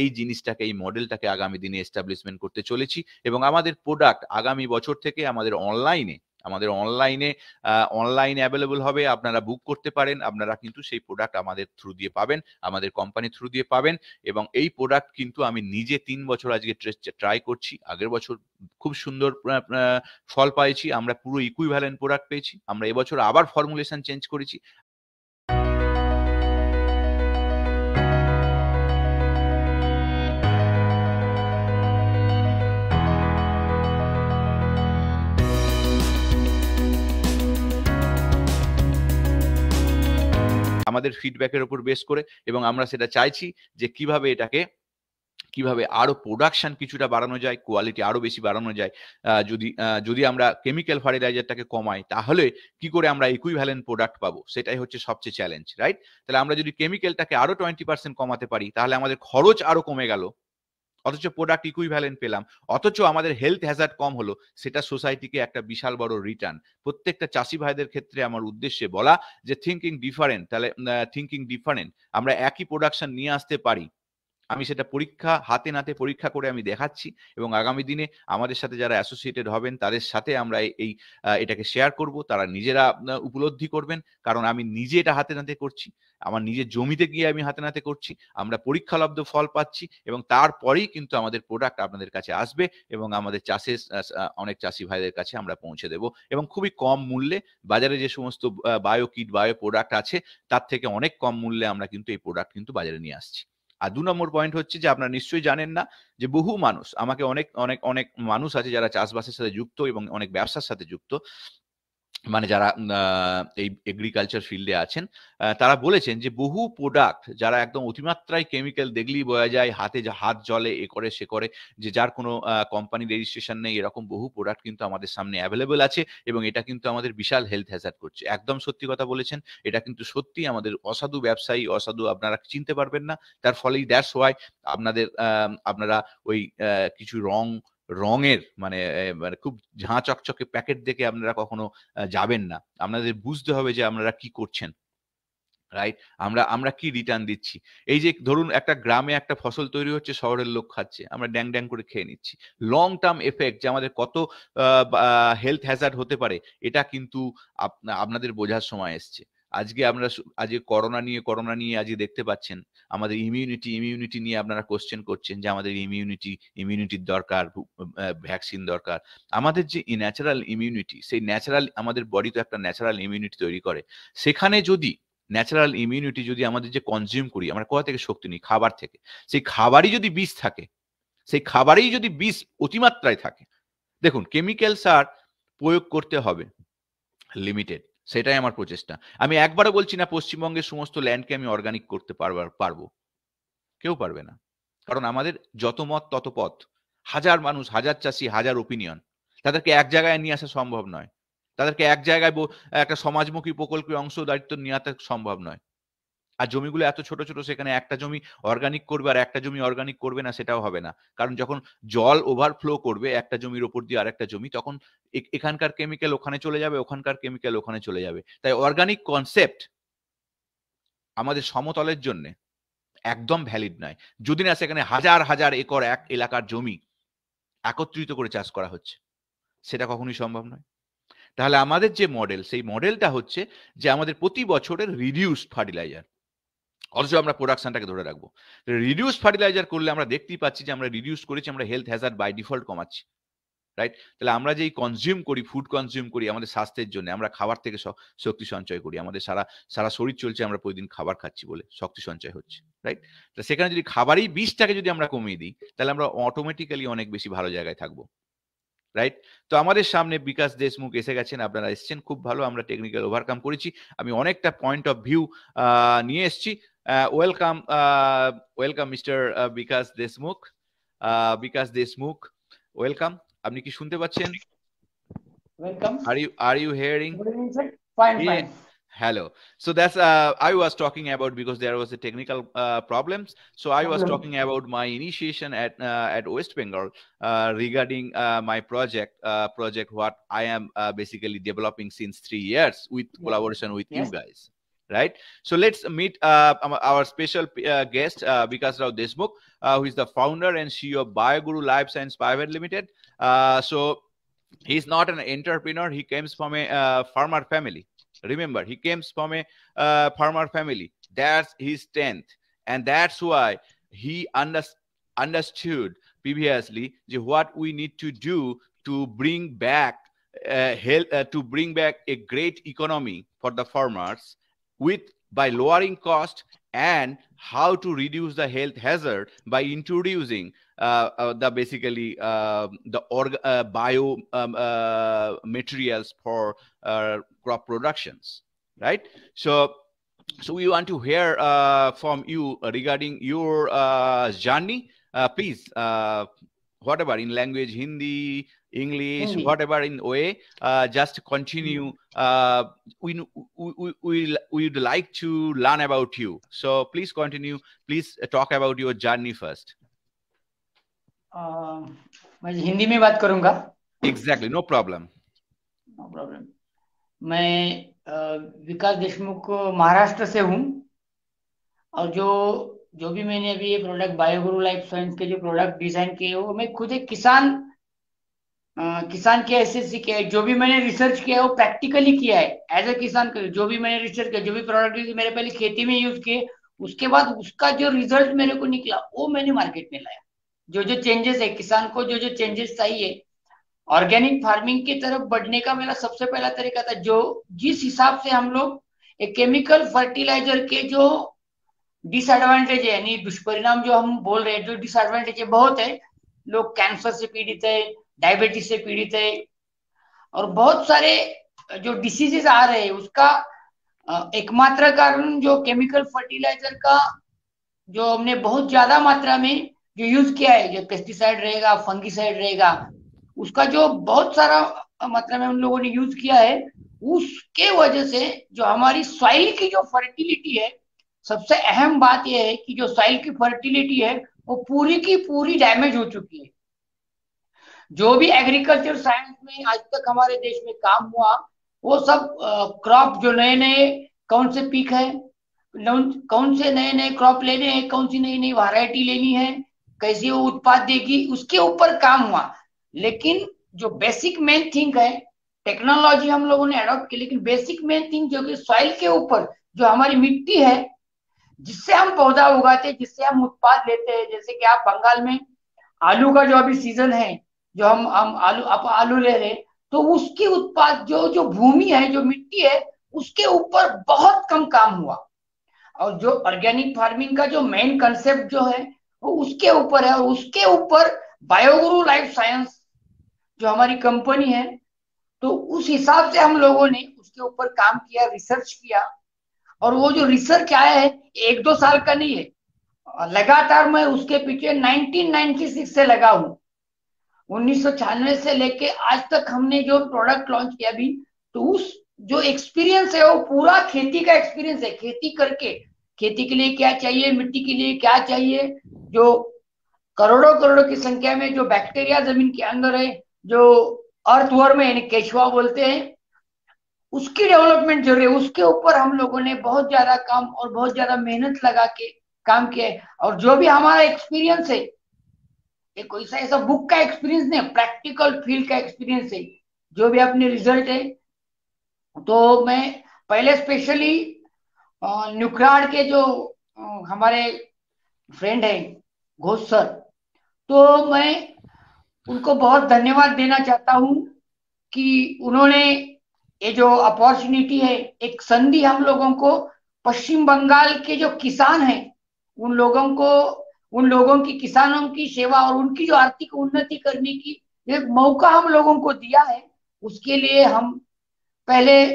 এই জিনিসটাকে, এই মডেলটাকে আগামী দিনে এস্টাবলিশমেন্ট করতে চলেছি এবং আমাদের প্রোডাক্ট আগামী বছর থেকে আমাদের অনলাইনে অ্যাভেলেবল হবে। আপনারা বুক করতে পারেন, আপনারা কিন্তু সেই প্রোডাক্ট আমাদের থ্রু দিয়ে পাবেন, আমাদের কোম্পানি থ্রু দিয়ে পাবেন। এবং এই প্রোডাক্ট কিন্তু আমি নিজে 3 বছর আজকে ট্রাই করছি। আগের বছর খুব সুন্দর ফল পাইছি, আমরা পুরো ইকুইভ্যালেন্ট প্রোডাক্ট পেয়েছি। আমরা এবছর আবার ফর্মুলেশন চেঞ্জ করেছি। আমাদের ফিডব্যাকের উপর বেস করে, এবং আমরা সেটা চাইছি যে কিভাবে আরো প্রোডাকশন কিছুটা বাড়ানো যায়, কোয়ালিটি আরো বেশি বাড়ানো যায়। যদি আমরা কেমিক্যাল ফার্টিলাইজারটাকে কমাই, তাহলে কি করে আমরা ইকুইভ্যালেন্ট প্রোডাক্ট পাবো, সেটাই হচ্ছে সবচেয়ে চ্যালেঞ্জ, রাইট? তাহলে আমরা যদি কেমিক্যালটাকে আরো 20% কমাতে পারি, তাহলে আমাদের খরচ আরো কমে গেল, অথচ প্রোডাক্ট ইকুইভ্যালেন্ট পেলাম, অথচ আমাদের হেলথ হ্যাজার্ড কম হলো। সেটা সোসাইটিকে একটা বিশাল বড় রিটার্ন। প্রত্যেকটা চাষি ভাইদের ক্ষেত্রে আমার উদ্দেশ্যে বলা যে থিঙ্কিং ডিফারেন্ট, তাহলে আমরা একই প্রোডাকশন নিয়ে আসতে পারি। আমি সেটা হাতে নাতে পরীক্ষা করে আমি দেখাচ্ছি এবং আগামী দিনে আমাদের সাথে যারা অ্যাসোসিয়েটেড হবেন তাদের সাথে আমরা এটাকে শেয়ার করব। তারা নিজেরা উপলব্ধি করবেন, কারণ আমি নিজে এটা হাতে নাতে করছি, আমার নিজের জমিতে গিয়ে আমি হাতে নাতে করছি, আমরা পরীক্ষালব্ধ ফল পাচ্ছি এবং তারপরেই কিন্তু আমাদের প্রোডাক্ট আপনাদের কাছে আসবে এবং আমাদের অনেক চাষি ভাইদের কাছে আমরা পৌঁছে দেব এবং খুবই কম মূল্যে। বাজারে যে সমস্ত বায়ো প্রোডাক্ট আছে, তার থেকে অনেক কম মূল্যে আমরা কিন্তু এই প্রোডাক্ট কিন্তু বাজারে নিয়ে আসছি। আর 2 নম্বর পয়েন্ট হচ্ছে যে আপনারা নিশ্চয়ই জানেন না যে বহু মানুষ, আমাকে অনেক মানুষ আছে যারা চাষবাসের সাথে যুক্ত এবং অনেক ব্যবসার সাথে যুক্ত, মানে যারা এই এগ্রিকালচার ফিল্ডে আছেন, তারা বলেছেন যে বহু প্রোডাক্ট যারা একদম অতিমাত্রায় কেমিক্যাল দেখলেই বোঝা যায়, হাত জ্বলে, এ করে সে করে, যে যার কোনো কোম্পানি রেজিস্ট্রেশন নেই, এরকম বহু প্রোডাক্ট কিন্তু আমাদের সামনে অ্যাভেলেবল আছে এবং এটা কিন্তু আমাদের বিশাল হেলথ হ্যাজার্ড করছে। একদম সত্যি কথা বলেছেন, এটা কিন্তু সত্যি আমাদের অসাধু ব্যবসায়ী, আপনারা চিনতে পারবেন না। তার ফলেই দ্যাটস ওয়াই আপনারা ওই কিছু রঙের মানে খুব ঝাঁ চকচকে প্যাকেট দেখে আপনারা কখনো যাবেন না। আপনাদের বুঝতে হবে যে আপনারা কি করছেন, রাইট? আমরা কি রিটার্ন দিচ্ছি। এই যে ধরুন একটা গ্রামে একটা ফসল তৈরি হচ্ছে, শহরের লোক খাচ্ছে, আমরা ড্যাং ড্যাং করে খেয়ে নিচ্ছি। লং টার্ম এফেক্ট যে আমাদের কত হেলথ হ্যাজার্ড হতে পারে, এটা কিন্তু আপনাদের বোঝার সময় এসছে। আজকে করোনা নিয়ে আজকে দেখতে পাচ্ছেন আমাদের ইমিউনিটি নিয়ে আপনারা কোশ্চেন করছেন যে আমাদের ইমিউনিটির দরকার, ভ্যাকসিন দরকার। আমাদের যে ন্যাচারাল ইমিউনিটি, সেই ন্যাচারাল, আমাদের বডি তো একটা ন্যাচারাল ইমিউনিটি তৈরি করে। সেখানে যদি ন্যাচারাল ইমিউনিটি যদি আমাদের যে কনজিউম করি, আমরা কোথা থেকে শক্তি নিই? খাবার থেকে। সেই খাবারই যদি বিষ থাকে, সেই খাবারেই যদি বিষ অতিমাত্রায় থাকে, দেখুন কেমিক্যাল সার প্রয়োগ করতে হবে লিমিটেড, সেটাই আমার প্রচেষ্টা। আমি একবারও বলছি না পশ্চিমবঙ্গের সমস্ত ল্যান্ডকে আমি অর্গানিক করতে পারবো, কেউ পারবে না। কারণ আমাদের যত মত তত পথ, হাজার মানুষ, হাজার চাষি, হাজার ওপিনিয়ন, তাদেরকে এক জায়গায় নিয়ে আসা সম্ভব নয়। তাদেরকে এক জায়গায় একটা সমাজমুখী প্রকল্পের অংশদারিত্ব নিয়ে আসা সম্ভব নয়। আর জমিগুলো এত ছোট ছোট, সেখানে একটা জমি অর্গানিক করবে আর একটা জমি অর্গানিক করবে না, সেটাও হবে না। কারণ যখন জল ওভারফ্লো করবে একটা জমির ওপর দিয়ে আরেকটা জমি, তখন এখানকার কেমিক্যাল ওখানে চলে যাবে, ওখানকার কেমিক্যাল ওখানে চলে যাবে। তাই অর্গানিক কনসেপ্ট আমাদের সমতলের জন্য একদম ভ্যালিড নয়, যদি না সেখানে হাজার হাজার একর এক এলাকার জমি একত্রিত করে চাষ করা হচ্ছে, সেটা কখনোই সম্ভব নয়। তাহলে আমাদের যে মডেল, সেই মডেলটা হচ্ছে যে আমাদের প্রতি বছরের রিডিউসড ফার্টিলাইজার, অথচ আমরা প্রোডাকশনটাকে ধরে রাখবো। রিডিউস ফার্টিলাইজার করলে আমরা দেখতেই পাচ্ছি যে আমরা রিডিউস করেছি, আমরা হেলথ হ্যাজার্ড বাই ডিফল্ট কমাচ্ছি, রাইট? তাহলে আমরা যেই কনজিউম করি, ফুড কনজিউম করি আমাদের স্বাস্থ্যের জন্য, আমরা খাবার থেকে শক্তি সঞ্চয় করি, আমাদের সারা সারা শরীর চলছে আমরা প্রতিদিন খাবার খাচ্ছি বলে শক্তি সঞ্চয় হচ্ছে, রাইট? তো সেখানে যদি খাবারই 20টাকে যদি আমরা কমিয়ে দিই, তাহলে আমরা অটোমেটিক্যালি অনেক বেশি ভালো জায়গায় থাকবো, রাইট? তো আমাদের সামনে বিকাশ দেশমুখ এসে গেছেন, আপনারা এসেছেন, খুব ভালো, আমরা টেকনিক্যাল ওভারকাম করেছি। আমি অনেকটা পয়েন্ট অফ ভিউ নিয়ে এসেছি। ওয়েলকাম, ওয়েলকাম মিস্টার বিকাশ দেশমুখ। বিকাশ দেশমুখ, ওয়েলকাম। আপনি কি শুনতে পাচ্ছেন? Welcome. Are you hearing? Good evening, sir. Fine, Yeah. fine. Hello. So that's I was talking about, because there was a technical problems. So I was talking about my initiation at West Bengal regarding my project what I am basically developing since 3 years with collaboration with you guys, right? So let's meet our special guest, Vikas Rao Deshmukh, who is the founder and CEO of BioGuru Life Science Private Limited. So he's not an entrepreneur. He comes from a farmer family. Remember, he comes from a farmer family. That's his strength, and that's why he understood previously what we need to do to bring back health, to bring back a great economy for the farmers by lowering cost, and how to reduce the health hazard by introducing the basically the bio materials for crop productions, right? So we want to hear from you regarding your journey. Please, whatever in language, Hindi, English, whatever in way, just continue. We would like to learn about you. So please continue. Please talk about your journey first. मैं हिंदी में बात करूंगा। Exactly, no problem. No problem. मैं विकास देशमुख महाराष्ट्र से हूँ, और जो भी मैंने अभी ये प्रोडक्ट बायोगुरु लाइफ साइंस के जो प्रोडक्ट डिजाइन किए वो मैं खुद एक किसान के एसएससी किया है। जो भी मैंने रिसर्च किया है वो प्रैक्टिकली किया है एज ए किसान। जो भी मैंने रिसर्च किया, जो भी प्रोडक्ट मेरे पहले खेती में यूज किए, उसके बाद उसका जो रिजल्ट मेरे को निकला वो मैंने मार्केट में लाया। जो चेंजेस है किसान को, जो चेंजेस चाहिए ऑर्गेनिक फार्मिंग की तरफ बढ़ने का मेरा सबसे पहला तरीका था। जिस हिसाब से हम लोग एक केमिकल फर्टिलाइजर के जो डिसएडवांटेज है, यानी दुष्परिणाम जो हम बोल रहे हैं, जो डिसएडवांटेज है बहुत है। लोग कैंसर से पीड़ित है, डायबिटीज से पीड़ित है, और बहुत सारे जो डिसीजेस आ रहे हैं उसका एकमात्र कारण जो केमिकल फर्टिलाइजर का जो हमने बहुत ज्यादा मात्रा में जो यूज किया है, जो पेस्टिसाइड रहेगा, फंगिसाइड रहेगा, उसका जो बहुत सारा मात्रा में हम लोगों ने यूज किया है, उसके वजह से जो हमारी सॉइल की जो फर्टिलिटी है, सबसे अहम बात यह है कि जो सॉइल की फर्टिलिटी है वो पूरी की पूरी डैमेज हो चुकी है। जो भी एग्रीकल्चर साइंस में आज तक हमारे देश में काम हुआ, वो सब क्रॉप जो नए नए कौन से पीक है, कौन से नए नए क्रॉप लेने हैं, कौन सी नई नई वैरायटी लेनी है, कैसी वो उत्पाद देगी, उसके ऊपर काम हुआ। लेकिन जो बेसिक मेन थिंग है, टेक्नोलॉजी हम लोगों ने अडॉप्ट की, लेकिन बेसिक मेन थिंग जो कि सॉइल के ऊपर जो हमारी मिट्टी है, जिससे हम पौधा उगाते हैं, जिससे हम उत्पाद लेते हैं। जैसे कि आप बंगाल में आलू का जो अभी सीजन है, जो हम आलू ले रहे हैं, तो उसकी उत्पाद जो भूमि है, जो मिट्टी है, उसके ऊपर बहुत कम काम हुआ। और जो ऑर्गेनिक फार्मिंग का जो मेन कंसेप्ट जो है वो उसके ऊपर है, और उसके ऊपर बायोगुरु लाइफ साइंस जो हमारी कंपनी है, तो उस हिसाब से हम लोगों ने उसके ऊपर काम किया, रिसर्च किया। और वो जो रिसर्च आया है 1-2 साल का नहीं है, लगातार मैं उसके पीछे 1996 से लगा हूं। 1996 से लेके आज तक हमने जो प्रोडक्ट लॉन्च किया भी, तो उस जो एक्सपीरियंस है वो पूरा खेती का एक्सपीरियंस है। खेती करके, खेती के लिए क्या चाहिए, मिट्टी के लिए क्या चाहिए, जो करोड़ों की संख्या में जो बैक्टीरिया जमीन के अंदर है, जो अर्थवर्म है, यानी केचुआ बोलते हैं, उसकी डेवलपमेंट जो है उसके ऊपर हम लोगों ने बहुत ज्यादा काम और बहुत ज्यादा मेहनत लगा के काम किया है। और जो भी हमारा एक्सपीरियंस है, ये कोई सा ऐसा बुक का एक्सपीरियंस नहीं, प्रैक्टिकल फील्ड का एक्सपीरियंस है। जो भी अपने रिजल्ट है तो मैं पहले स्पेशली न्यूक्राड के जो हमारे फ्रेंड है घोष सर, तो मैं उनको बहुत धन्यवाद देना चाहता हूँ कि उन्होंने ये जो अपॉर्चुनिटी है, एक संधि हम लोगों को, पश्चिम बंगाल के जो किसान हैं उन लोगों को, उन लोगों की, किसानों की सेवा और उनकी जो आर्थिक उन्नति करने की एक मौका हम लोगों को दिया है, उसके लिए हम पहले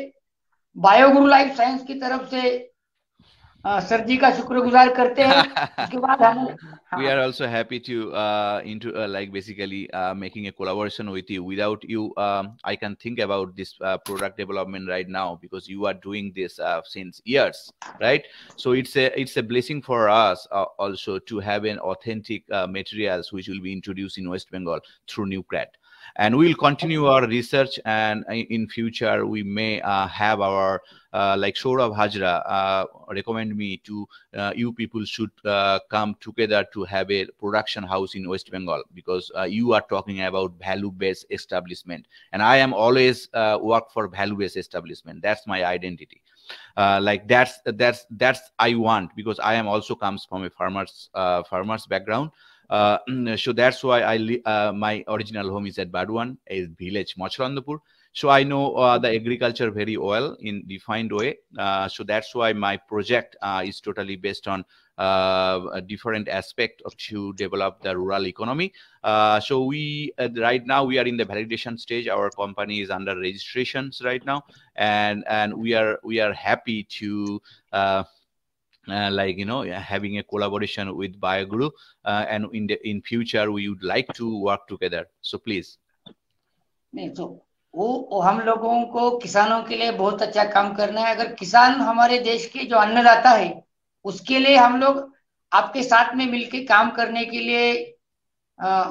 बायोगुरु लाइफ साइंस की तरफ से सर जी का शुक्रगुजार करते हैं। उसके बाद हम, We हाँ, are also happy to into like basically making a collaboration with you. Without you, I can think about this product development right now because you are doing this since years, right? So it's a blessing for us also to have an authentic materials which will be introduced in West Bengal through NUCRAD. And we'll continue our research, and in future we may have our like Saurav Hajra recommend me to you people should come together to have a production house in West Bengal, because you are talking about value-based establishment, and I am always work for value-based establishment. That's my identity. Like that's I want, because I am also comes from a farmers background. So that's why my original home is at Baduan, a village, Machlandapur. So I know the agriculture very well in defined way. So that's why my project is totally based on a different aspect of to develop the rural economy. So we right now we are in the validation stage. Our company is under registrations right now, and we are happy to like having a collaboration with BioGuru, and in future we would like to work together. So please. नहीं तो वो हम लोगों को किसानों के लिए बहुत अच्छा काम करना है। अगर किसान हमारे देश के जो अन्नदाता है, उसके लिए हम लोग आपके साथ में मिलकर काम करने के लिए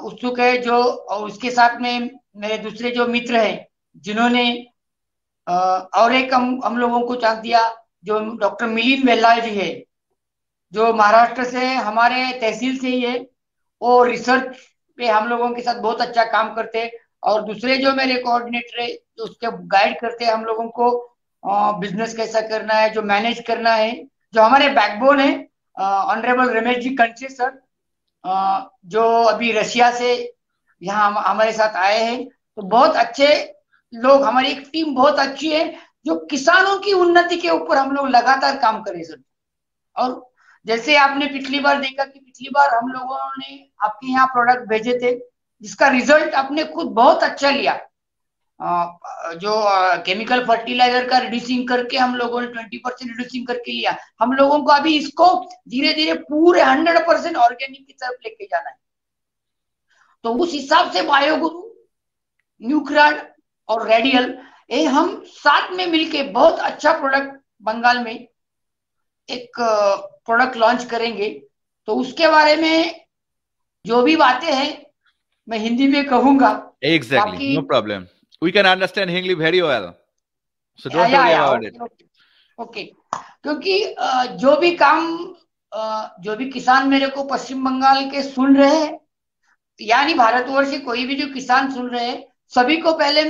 उत्सुक है। जो और उसके साथ में मेरे दूसरे जो मित्र हैं, जिन्होंने और एक हम लोगों को चांस दिया, जो डॉक्टर मिलिंद वेल्लाल जी है, जो महाराष्ट्र से हमारे तहसील से ही है। वो रिसर्च पे हम लोगों के साथ बहुत अच्छा काम करते हैं। और दूसरे जो मेरे कोऑर्डिनेटर है, जो उसके गाइड करते हैं हम लोगों को, बिजनेस कैसा करना है, जो मैनेज करना है, जो हमारे बैकबोन है ऑनरेबल रमेश जी कंचे सर, जो अभी रशिया से यहाँ हमारे साथ आए हैं। तो बहुत अच्छे लोग, हमारी एक टीम बहुत अच्छी है, जो किसानों की उन्नति के ऊपर हम लोग लगातार काम करें सर। और जैसे आपने पिछली बार देखा कि पिछली बार हम लोगों ने आपके यहाँ प्रोडक्ट भेजे थे, जिसका रिजल्ट आपने खुद बहुत अच्छा लिया। जो केमिकल फर्टिलाइजर का रिड्यूसिंग करके हम लोगों ने 20% रिड्यूसिंग करके लिया। हम लोगों को अभी इसको धीरे धीरे पूरे 100% ऑर्गेनिक की तरफ लेके जाना है। तो उस हिसाब से बायोगुरु, न्यूक्राड और रेडियल, ये हम साथ में मिलके बहुत अच्छा प्रोडक्ट बंगाल में एक प्रोडक्ट लॉन्च करेंगे। तो उसके बारे में जो भी बातें हैं मैं हिंदी में कहूंगा। Exactly, no problem. We can understand Hindi very well, so don't worry about it. Okay. क्योंकि जो भी काम, जो भी किसान मेरे को पश्चिम बंगाल के सुन रहे हैं, यानी भारतवर्ष के कोई भी जो किसान सुन रहे हैं, सभी को पहले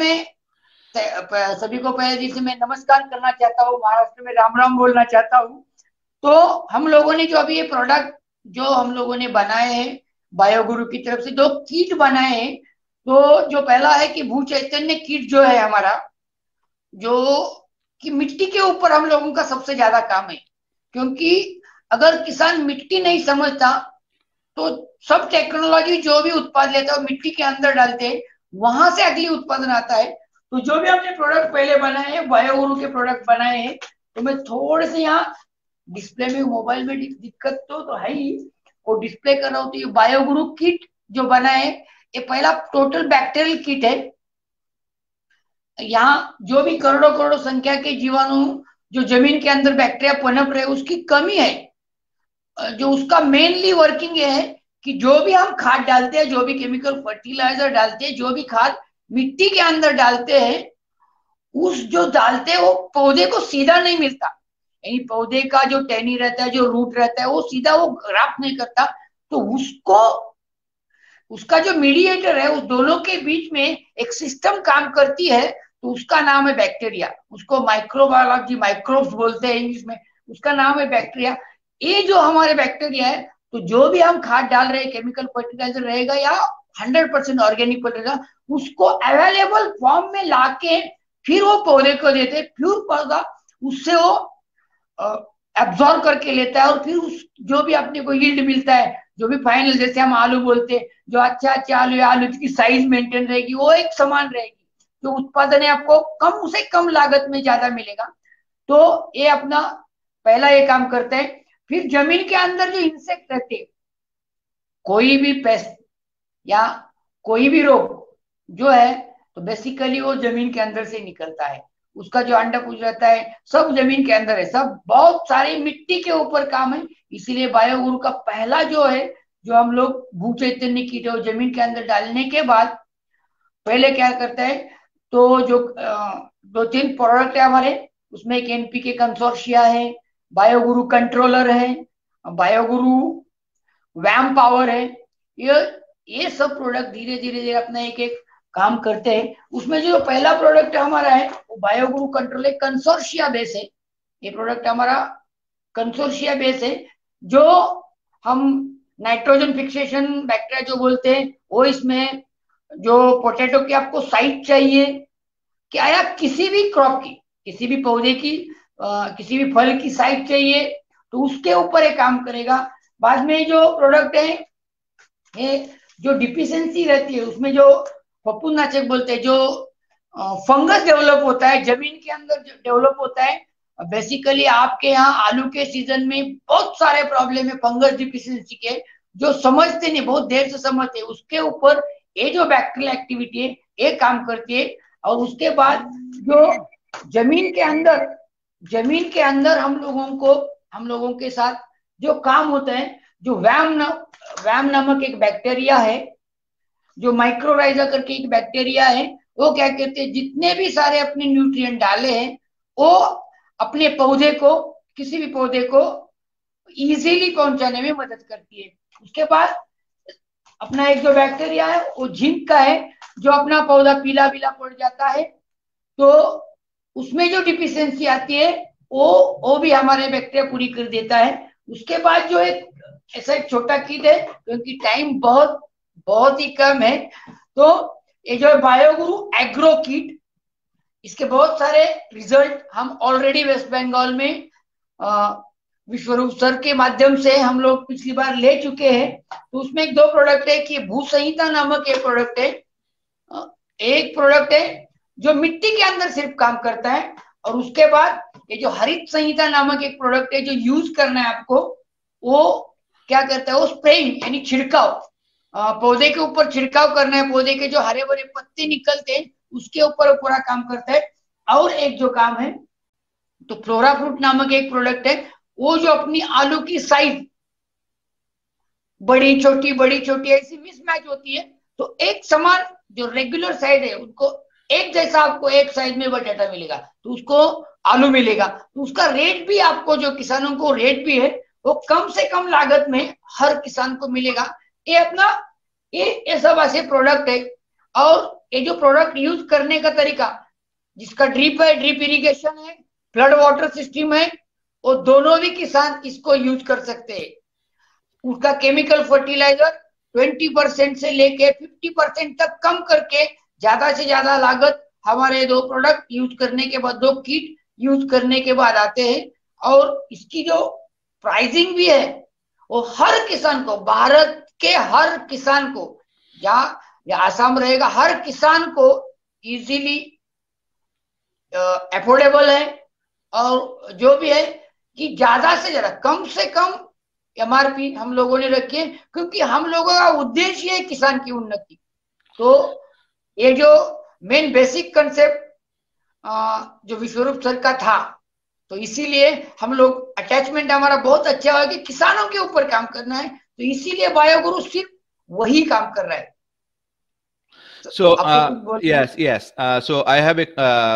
जैसे मैं नमस्कार करना चाहता हूँ, महाराष्ट्र में राम राम बोलना चाहता हूँ। तो हम लोगों ने जो अभी ये प्रोडक्ट जो हम लोगों ने बनाए हैं बायोगुरु की तरफ से, 2 किट बनाए हैं। तो जो पहला है कि भू चैतन्य किट जो है हमारा, जो कि मिट्टी के ऊपर हम लोगों का सबसे ज्यादा काम है। क्योंकि अगर किसान मिट्टी नहीं समझता तो सब टेक्नोलॉजी जो भी उत्पाद लेता है वो मिट्टी के अंदर डालते हैं, वहां से अगली उत्पादन आता है। तो जो भी हमने प्रोडक्ट पहले बनाए हैं, बायोगुरु के प्रोडक्ट बनाए हैं, तो मैं थोड़े से यहाँ डिस्प्ले में, मोबाइल में दिक्कत तो है ही, वो डिस्प्ले कर रहा हूँ। तो ये बायोगुरु किट जो बना है, ये पहला टोटल बैक्टीरियल किट है। यहाँ जो भी करोड़ों करोड़ों संख्या के जीवाणु जो जमीन के अंदर बैक्टीरिया पनप रहे, उसकी कमी है। जो उसका मेनली वर्किंग ये है कि जो भी हम खाद डालते हैं, जो भी केमिकल फर्टिलाइजर डालते हैं, जो भी खाद मिट्टी के अंदर डालते हैं, उस जो डालते हैं वो पौधे को सीधा नहीं मिलता। यानी पौधे का जो टहनी रहता है, जो रूट रहता है, वो सीधा वो ग्राफ्ट नहीं करता। तो उसको, उसका जो मीडिएटर है, उस दोनों के बीच में एक सिस्टम काम करती है, तो उसका नाम है बैक्टीरिया, उसको माइक्रोबायोलॉजी माइक्रोब्स बोलते हैं इंग्लिश में, उसका नाम है बैक्टीरिया। ये जो हमारे बैक्टीरिया है, तो जो भी हम खाद डाल रहे हैं, केमिकल फर्टिलाइजर रहेगा या 100% ऑर्गेनिक फर्टिलाइजर, उसको अवेलेबल फॉर्म में लाके फिर वो पौधे को देते, फिर पौधा उससे वो एब्जॉर्ब करके लेता है, और फिर उस जो भी अपने को यील्ड मिलता है, जो भी फाइनल, जैसे हम आलू बोलते हैं, जो अच्छा आलू है, आलू की साइज मेंटेन रहेगी, वो एक समान रहेगी, जो उत्पादन है आपको कम उसे कम लागत में ज्यादा मिलेगा। तो ये अपना पहला ये काम करते हैं। फिर जमीन के अंदर जो इंसेक्ट रहते हैं, कोई भी पेस्ट या कोई भी रोग जो है, तो बेसिकली वो जमीन के अंदर से निकलता है, उसका जो अंडा पूज रहता है सब जमीन के अंदर है, सब बहुत सारी मिट्टी के ऊपर काम है। इसीलिए बायोगुरु का पहला जो है, जो हम लोग भू चैतन्य कीट है, जमीन के अंदर डालने के बाद पहले क्या करते हैं, तो जो 2-3 प्रोडक्ट है हमारे, उसमें एक एनपीके कंसोर्शिया है, बायोगुरु कंट्रोलर है, बायोगुरु वैम पावर है, ये सब प्रोडक्ट धीरे धीरे धीरे अपना एक एक काम करते हैं। उसमें जो पहला प्रोडक्ट हमारा है वो बायोगुरु कंट्रोल कंसोर्शिया बेस है। ये प्रोडक्ट हमारा कंसोर्शिया बेस है, जो हम नाइट्रोजन फिक्सेशन बैक्टीरिया जो बोलते हैं वो इसमें, जो पोटैटो की आपको साइज चाहिए क्या, या किसी भी क्रॉप की, किसी भी पौधे की, किसी भी फल की साइज चाहिए, तो उसके ऊपर ये काम करेगा। बाद में जो प्रोडक्ट है, ये जो डिफिशियंसी रहती है उसमें, जो फफूंदनाशक बोलते हैं, जो फंगस डेवलप होता है जमीन के अंदर, जो डेवलप होता है, बेसिकली आपके यहाँ आलू के सीजन में बहुत सारे प्रॉब्लम है फंगस डिफिशियंसी के, जो समझते नहीं, बहुत देर से समझते हैं, उसके ऊपर ये जो बैक्टीरियल एक्टिविटी है ये काम करती है। और उसके बाद जो जमीन के अंदर हम लोगों के साथ जो काम होता है, जो वैम नामक एक बैक्टीरिया है, जो माइक्रोराइजा करके एक बैक्टीरिया है, वो क्या कहते हैं, जितने भी सारे अपने न्यूट्रिएंट डाले हैं वो अपने पौधे को, किसी भी पौधे को इजीली पहुंचाने में मदद करती है। उसके बाद अपना एक जो बैक्टीरिया है वो जिंक का है, जो अपना पौधा पीला पीला पड़ जाता है, तो उसमें जो डिफिशियंसी आती है वो भी हमारे बैक्टीरिया पूरी कर देता है। उसके बाद जो एक ऐसा एक छोटा किट है, क्योंकि टाइम बहुत बहुत ही कम है, तो ये जो बायोगुरु एग्रो किट, इसके बहुत सारे रिजल्ट हम ऑलरेडी वेस्ट बंगाल में विश्वरूप सर के माध्यम से हम लोग पिछली बार ले चुके हैं। तो उसमें एक 2 प्रोडक्ट है कि भू संहिता नामक एक प्रोडक्ट है, एक प्रोडक्ट है जो मिट्टी के अंदर सिर्फ काम करता है, और उसके बाद ये जो हरित संहिता नामक एक प्रोडक्ट है जो यूज करना है आपको, वो क्या करता है, वो स्प्रेइंग यानी छिड़काव, पौधे के ऊपर छिड़काव करना है, पौधे के जो हरे भरे पत्ते निकलते हैं उसके ऊपर पूरा काम करता है। और एक जो काम है, तो फ्लोरा फ्रूट नामक एक प्रोडक्ट है, वो जो अपनी आलू की साइज बड़ी छोटी ऐसी मिसमैच होती है, तो एक समान जो रेगुलर साइज है उनको एक जैसा आपको एक साइज में बटाटा मिलेगा, तो उसको आलू मिलेगा, तो उसका रेट भी आपको, जो किसानों को रेट भी है वो कम से कम लागत में हर किसान को मिलेगा। ये अपना ये सब ऐसे प्रोडक्ट है। और ये जो प्रोडक्ट यूज करने का तरीका, जिसका ड्रिप है, ड्रिप इरिगेशन है, फ्लड वाटर सिस्टम है, वो दोनों भी किसान इसको यूज कर सकते हैं। उसका केमिकल फर्टिलाइजर 20% से लेके 50% तक कम करके ज्यादा से ज्यादा लागत हमारे 2 प्रोडक्ट यूज करने के बाद, 2 किट यूज करने के बाद आते हैं। और इसकी जो प्राइसिंग भी है वो हर किसान को, भारत के हर किसान को, या आसाम रहेगा, हर किसान को इजीली अफोर्डेबल है। और जो भी है कि ज्यादा से ज्यादा कम से कम एमआरपी हम लोगों ने रखी है, क्योंकि हम लोगों का उद्देश्य है किसान की उन्नति। तो ये जो मेन बेसिक कंसेप्ट जो विश्वरूप सर का था, तो इसीलिए हम लोग अटैचमेंट हमारा बहुत अच्छा है कि किसानों के ऊपर काम करना है, तो इसीलिए बायोगुरु सिर्फ वही काम कर रहा है। So yes. So I have a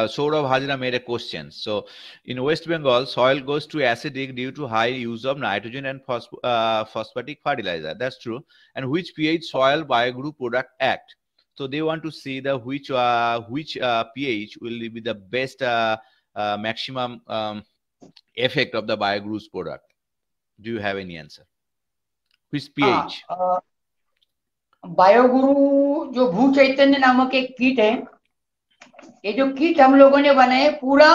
Saurav Hajra made a question. So in West Bengal, soil goes to acidic due to high use of nitrogen and phosphatic fertilizer. That's true. And which pH soil Bioguru product act? So they want to see the which pH will be the best maximum effect of the BioGuru's product. Do you have any answer? Which pH? बायोगुरु जो भू चैतन्य नामक एक kit है, ये जो kit हम लोगों ने बनाया पूरा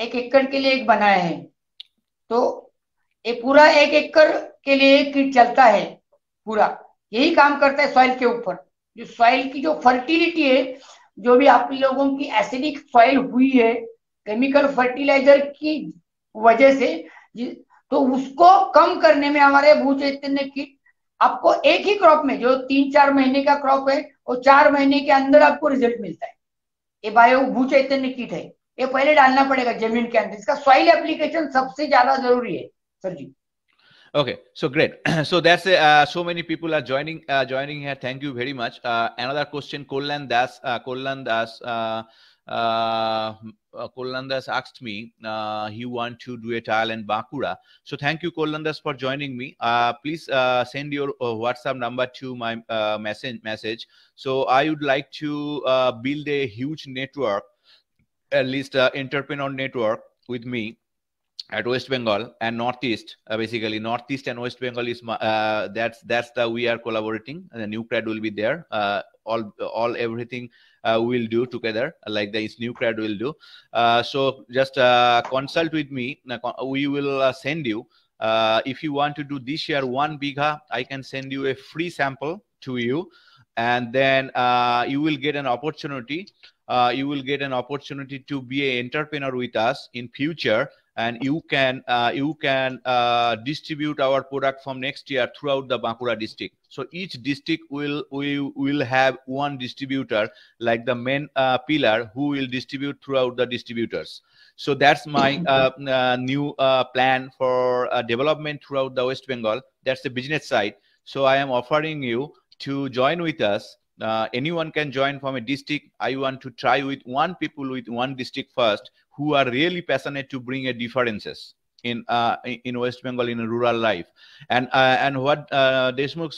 1 एकड़ के लिए एक बनाया है, तो ये पूरा 1 एकड़ के लिए किट चलता है, पूरा यही काम करता है सॉइल के ऊपर। जो सॉइल की जो फर्टिलिटी है, जो भी आप लोगों की एसिडिक सॉइल हुई है केमिकल फर्टिलाइजर की वजह से, तो उसको कम करने में हमारे भू चैतन्य किट आपको एक ही क्रॉप में, जो 3-4 महीने का क्रॉप है, वो 4 महीने के अंदर आपको रिजल्ट मिलता है। ये बायो भू चैतन्य किट है, ये पहले डालना पड़ेगा जमीन के अंदर। इसका सॉइल एप्लीकेशन सबसे ज्यादा जरूरी है sir ji. Okay, so great. So that's so many people are joining here. Thank you very much. Another question, Kollan Das asked me he want to do a trial in Bankura. So thank you, Kollan Das, for joining me. Please send your WhatsApp number to my message. So I would like to build a huge network, at least entrepreneur network with me at West Bengal and Northeast. Basically Northeast and West Bengal is that's the we are collaborating, and the NewCred will be there. All everything we'll do together, like the NewCred will do. So just consult with me. We will send you, if you want to do this year 1 bigha, I can send you a free sample to you, and then you will get an opportunity. You will get an opportunity to be an entrepreneur with us in future, and you can distribute our product from next year throughout the Bankura district. So each district will have one distributor, like the main pillar, who will distribute throughout the distributors. So that's my new plan for development throughout the West Bengal. That's the business side. So I am offering you to join with us. Anyone can join from a district. I want to try with people with one district first, who are really passionate to bring a differences in West Bengal in a rural life. And what Deshmukh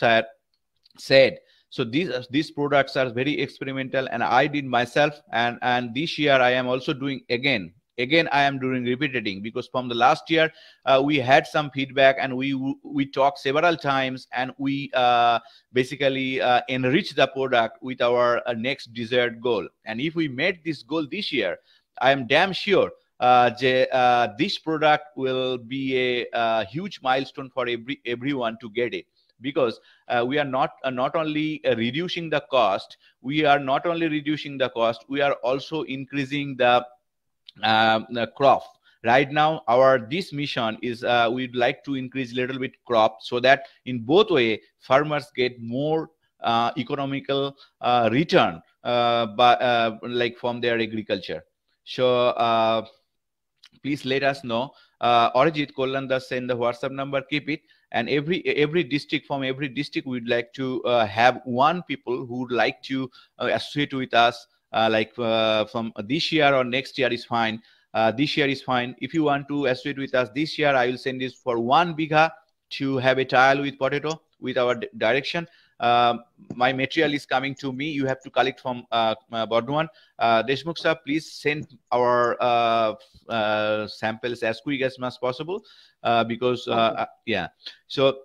said, so these products are very experimental, and I did myself, and this year I am also doing again I am doing repeating, because from the last year we had some feedback, and we talked several times, and we basically enrich the product with our next desired goal. And if we made this goal this year, I am damn sure this product will be a huge milestone for everyone to get it, because we are not only reducing the cost, we are also increasing the crop. Right now this mission is we'd like to increase a little bit crop, so that in both way farmers get more economical return like from their agriculture. So please let us know. Arijit, Kollan Das send the WhatsApp number, keep it. And every district, from every district, we'd like to have one people who would like to associate with us, like from this year or next year is fine. This year is fine. If you want to associate with us this year, I will send this for 1 bigha to have a trial with potato with our direction. My material is coming to me. You have to collect from Bardhaman. Deshmukh sir, please send our samples as quick as much possible, because yeah. So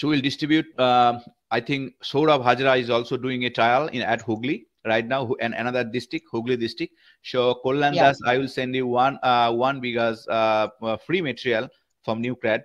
we'll distribute. I think Saurabh Hajra is also doing a trial at Hooghly right now, and another district, Hooghly district. So Kollan Das, I will send you one bighas free material from NewCred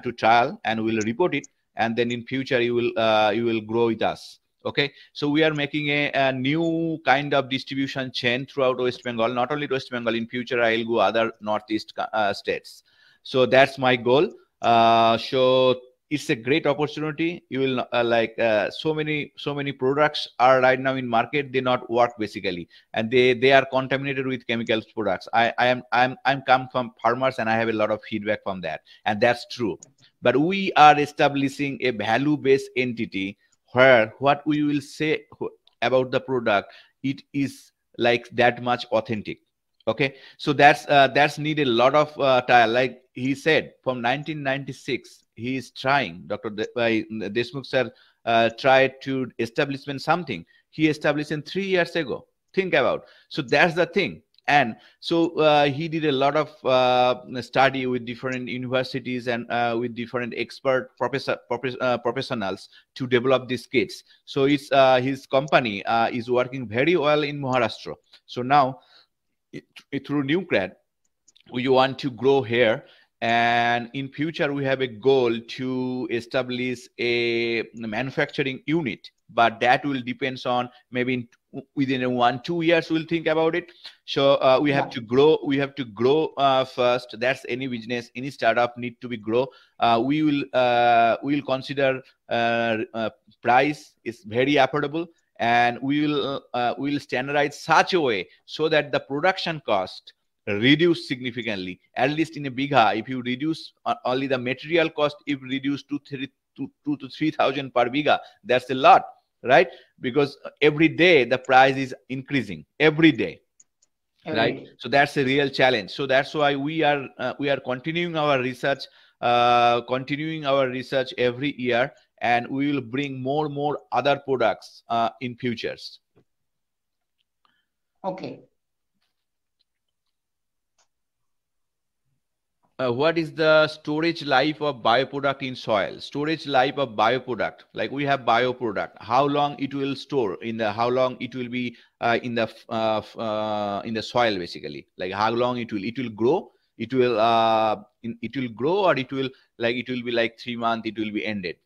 to trial, and we'll report it. And then in future you will grow with us. Okay, so we are making a new kind of distribution chain throughout West Bengal. Not only West Bengal, in future I will go other Northeast states. So that's my goal. So it's a great opportunity. You will like so many products are right now in market. They not work basically, and they are contaminated with chemicals products. I'm come from farmers, and I have a lot of feedback from that, and that's true. But we are establishing a value-based entity where what we will say about the product, it is like that much authentic. Okay, so that's need a lot of time. Like he said, from 1996 he is trying. Dr. Deshmukh sir tried to establish something. he established in 3 years ago. Think about. So that's the thing. And so he did a lot of study with different universities and with different expert professionals to develop these kits. So it's his company is working very well in Maharashtra. So now through Nucrad, we want to grow here, and in future we have a goal to establish a manufacturing unit, but that will depends on maybe within 1-2 years we'll think about it. So we have to grow first. That's any business, any startup need to be grow. We will consider price is very affordable, and we will standardize such a way so that the production cost reduce significantly. At least in a bigha, if you reduce only the material cost, if reduce to 2,000 to 3,000 per bigha, that's a lot, right? Because every day the price is increasing every day, right? So that's a real challenge. So that's why we are continuing our research, every year, and we will bring more other products in futures. Okay. What is the storage life of bioproduct in soil? Storage life of bioproduct, like we have bioproduct, how long it will store how long it will be in the soil, basically, like how long it will grow, it will grow, or it will be like 3 months, it will be ended,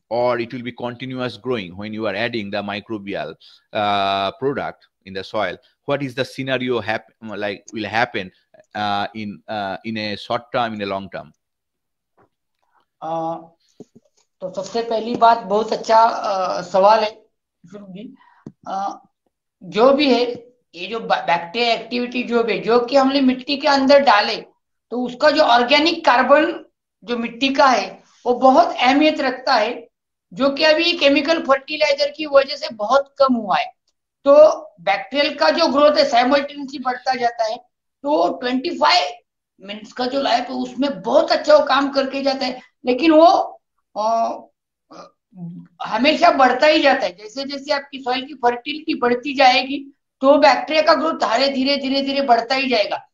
or it will be continuous growing when you are adding the microbial product in the soil. What is the scenario will happen in a short term, in a long term? तो सबसे पहली बात, बहुत अच्छा सवाल है जी। जो भी है, ये जो बैक्टीरिया एक्टिविटी जो भी, जो कि हमने मिट्टी के अंदर डाले, तो उसका जो ऑर्गेनिक कार्बन जो मिट्टी का है वो बहुत अहमियत रखता है, जो कि अभी केमिकल फर्टिलाइजर की वजह से बहुत कम हुआ है। तो बैक्टीरियल का जो ग्रोथ है साइमल्टेनियसली बढ़ता जाता है, तो 25 मिनट्स का जो लाइफ है उसमें बहुत अच्छा वो काम करके जाता है, लेकिन वो हमेशा बढ़ता ही जाता है। जैसे जैसे आपकी सॉइल की फर्टिलिटी बढ़ती जाएगी, तो बैक्टीरिया का ग्रोथ धीरे धीरे बढ़ता ही जाएगा।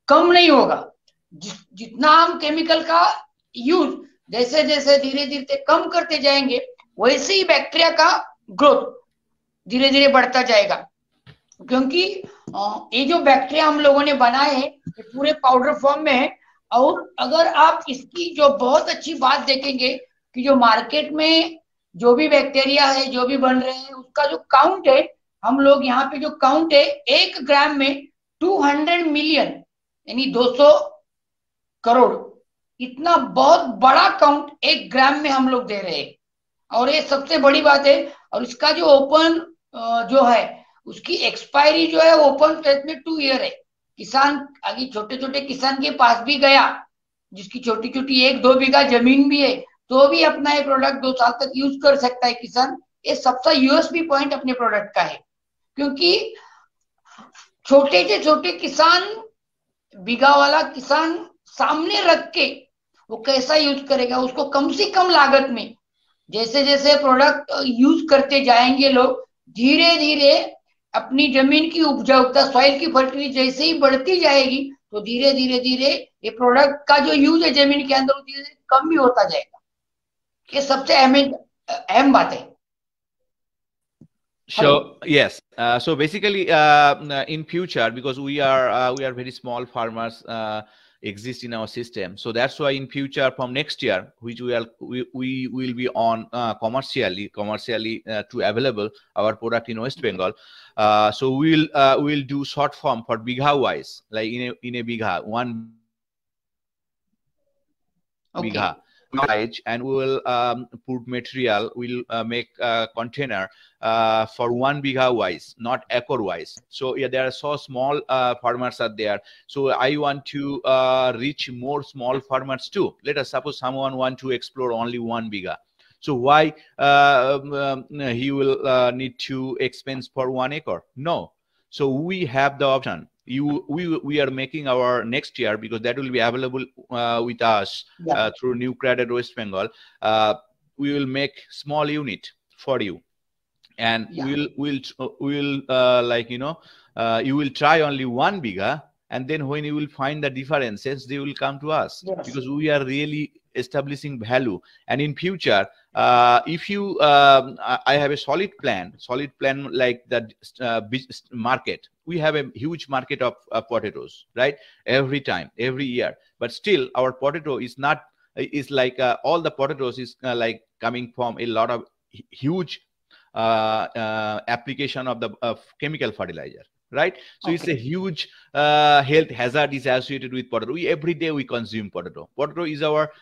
कम नहीं होगा। जितना हम केमिकल का यूज जैसे जैसे धीरे धीरे कम करते जाएंगे, वैसे ही बैक्टीरिया का ग्रोथ धीरे धीरे बढ़ता जाएगा। क्योंकि ये जो बैक्टीरिया हम लोगों ने बनाए हैं ये पूरे पाउडर फॉर्म में है, और अगर आप इसकी जो बहुत अच्छी बात देखेंगे कि जो मार्केट में जो भी बैक्टीरिया है, जो भी बन रहे हैं, उसका जो काउंट है, हम लोग यहाँ पे जो काउंट है 1 ग्राम में 200 मिलियन यानी 200 करोड़, इतना बहुत बड़ा काउंट 1 ग्राम में हम लोग दे रहे हैं। और ये सबसे बड़ी बात है। और इसका जो ओपन जो है उसकी एक्सपायरी जो है ओपन स्टेज में 2 ईयर है। किसान आगे छोटे छोटे किसान के पास भी गया, जिसकी छोटी छोटी 1-2 बीघा जमीन भी है, तो भी अपना ये प्रोडक्ट 2 साल तक यूज कर सकता है किसान। ये सबसे यूएसपी पॉइंट अपने प्रोडक्ट का है, क्योंकि छोटे से छोटे किसान, बीघा वाला किसान सामने रख के वो कैसा यूज करेगा, उसको कम से कम लागत में जैसे जैसे प्रोडक्ट यूज करते जाएंगे लोग, धीरे धीरे अपनी जमीन की उपजाऊता, सॉइल की फर्टिलिटी जैसे ही बढ़ती जाएगी, तो धीरे धीरे ये प्रोडक्ट का जो यूज है जमीन के अंदर धीरे धीरे कम भी होता जाएगा। ये सबसे अहम बात है। So yes, so basically in future, because we are very small farmers exist in our system, so that's why in future from next year, which we will be on commercially to available our product in West Bengal. So we'll do short form for bigha wise, like in a bigha, 1 bigha. And we will put material, we'll make a container for 1 bigha wise, not acre wise. So yeah, there are so small farmers are there. So I want to reach more small farmers too. Let us suppose someone want to explore only 1 bigha. So why he will need to expense for 1 acre? No. So we have the option. We are making our next year, because that will be available with us through New Credit West Bengal. We will make small unit for you, and we'll like, you know, you will try only 1 bigha, and then when you will find the differences, they will come to us, because we are really establishing value. And in future, if you I have a solid plan like that market. We have a huge market of potatoes, right? Every time, every year. But still our potato is not, is like all the potatoes is like coming from a lot of huge application of the chemical fertilizer, right? So it's a huge health hazard is associated with potato. Every day we consume potato. Potato is our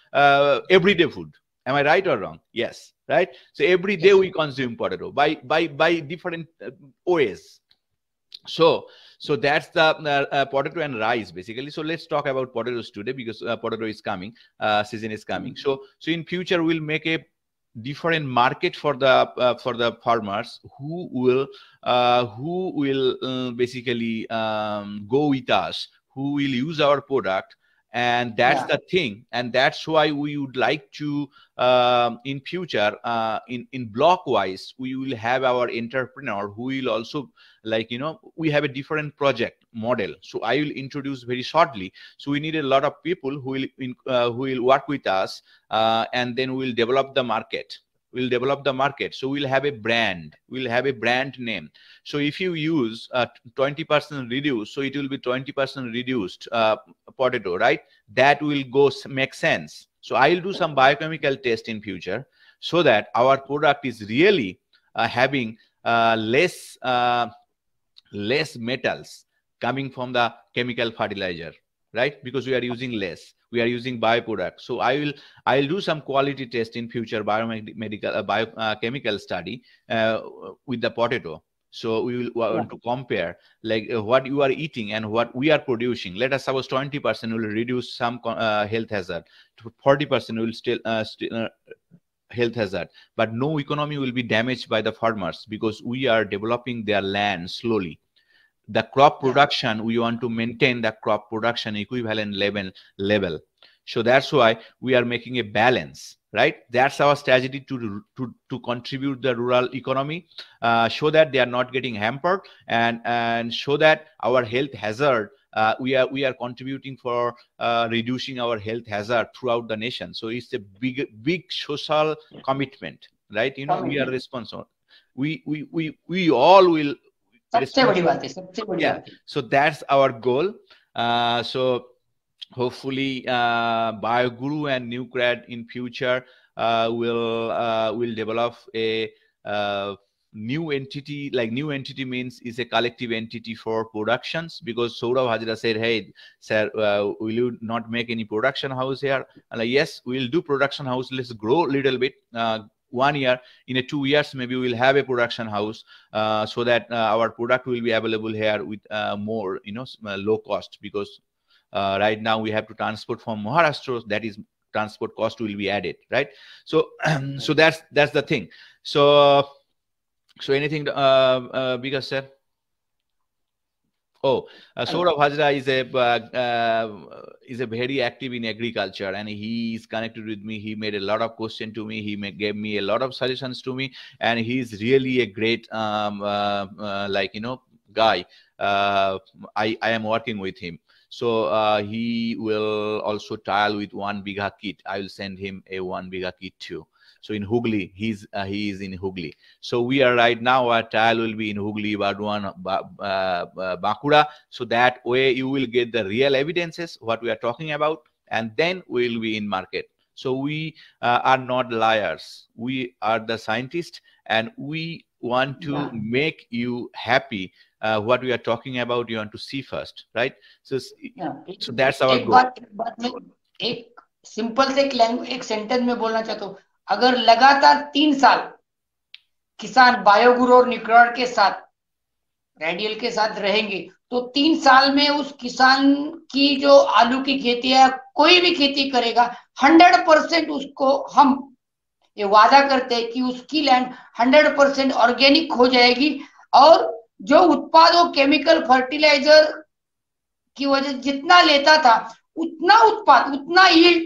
everyday food. Am I right or wrong? Yes, right? So every day we consume potato by different ways. So that's the potato and rice basically. So let's talk about potatoes today, because potato is coming, season is coming. So in future we'll make a different market for the farmers who will basically go with us, who will use our product. And that's the thing, and that's why we would like to in future in block wise we will have our entrepreneur who will also, like, you know, we have a different project model. So I will introduce very shortly. So we need a lot of people who will work with us, and then we'll develop the market. So we'll have a brand, name. So if you use 20% reduced, so it will be 20% reduced potato, right? That will make sense. So I'll do some biochemical test in future, so that our product is really having less metals coming from the chemical fertilizer, right? Because we are using less, we are using bioproduct. So I'll do some quality test in future, biochemical study with the potato. So we will want to compare like what you are eating and what we are producing. Let us suppose 20% will reduce some health hazard, 40% will still health hazard, but no economy will be damaged by the farmers, because we are developing their land slowly. The crop production, we want to maintain the crop production equivalent level. So that's why we are making a balance, right? That's our strategy to contribute the rural economy, so that they are not getting hampered, and so that our health hazard, we are contributing for reducing our health hazard throughout the nation. So it's a big social commitment, right? You know, we are responsible. We all will. सबसे बड़ी बात है, सबसे बड़ी बात है. So that's our goal. So hopefully BioGuru and NewCred in future will develop a new entity. Like new entity means is a collective entity for productions, because Saurabh Hajra said, hey sir, will you not make any production house here? And like, yes, we'll do production house, let's grow a little bit. 1 year, in 2 years maybe we'll have a production house, so that our product will be available here with more, you know, low cost, because right now we have to transport from Maharashtra, that is transport cost will be added, right? So so that's the thing. So anything Vikas sir? Saurabh Hajra is a very active in agriculture, and he is connected with me. He made a lot of questions to me. He gave me a lot of suggestions to me, and he's really a great like, you know, guy. I am working with him. So he will also trial with 1 bigha kit. I will send him a 1 bigha kit too. So in Hooghly, he is in Hooghly. So we are right now, our trial will be in Hooghly, Bardwan, Bankura. So that way you will get the real evidences, what we are talking about, and then we will be in market. So we are not liars. We are the scientists, and we want to make you happy. What we are talking about, you want to see first, right? So that's our goal. एक simple से एक sentence में बोलना चाहता हूँ. अगर लगातार 3 साल किसान बायोगुरु और न्यूक्रेड के साथ, रेडियल के साथ रहेंगे, तो 3 साल में उस किसान की जो आलू की खेती है, कोई भी खेती करेगा, 100% उसको हम ये वादा करते हैं कि उसकी लैंड 100% ऑर्गेनिक हो जाएगी और जो उत्पाद वो केमिकल फर्टिलाइजर की वजह जितना लेता था उतना उत्पाद उतना यील्ड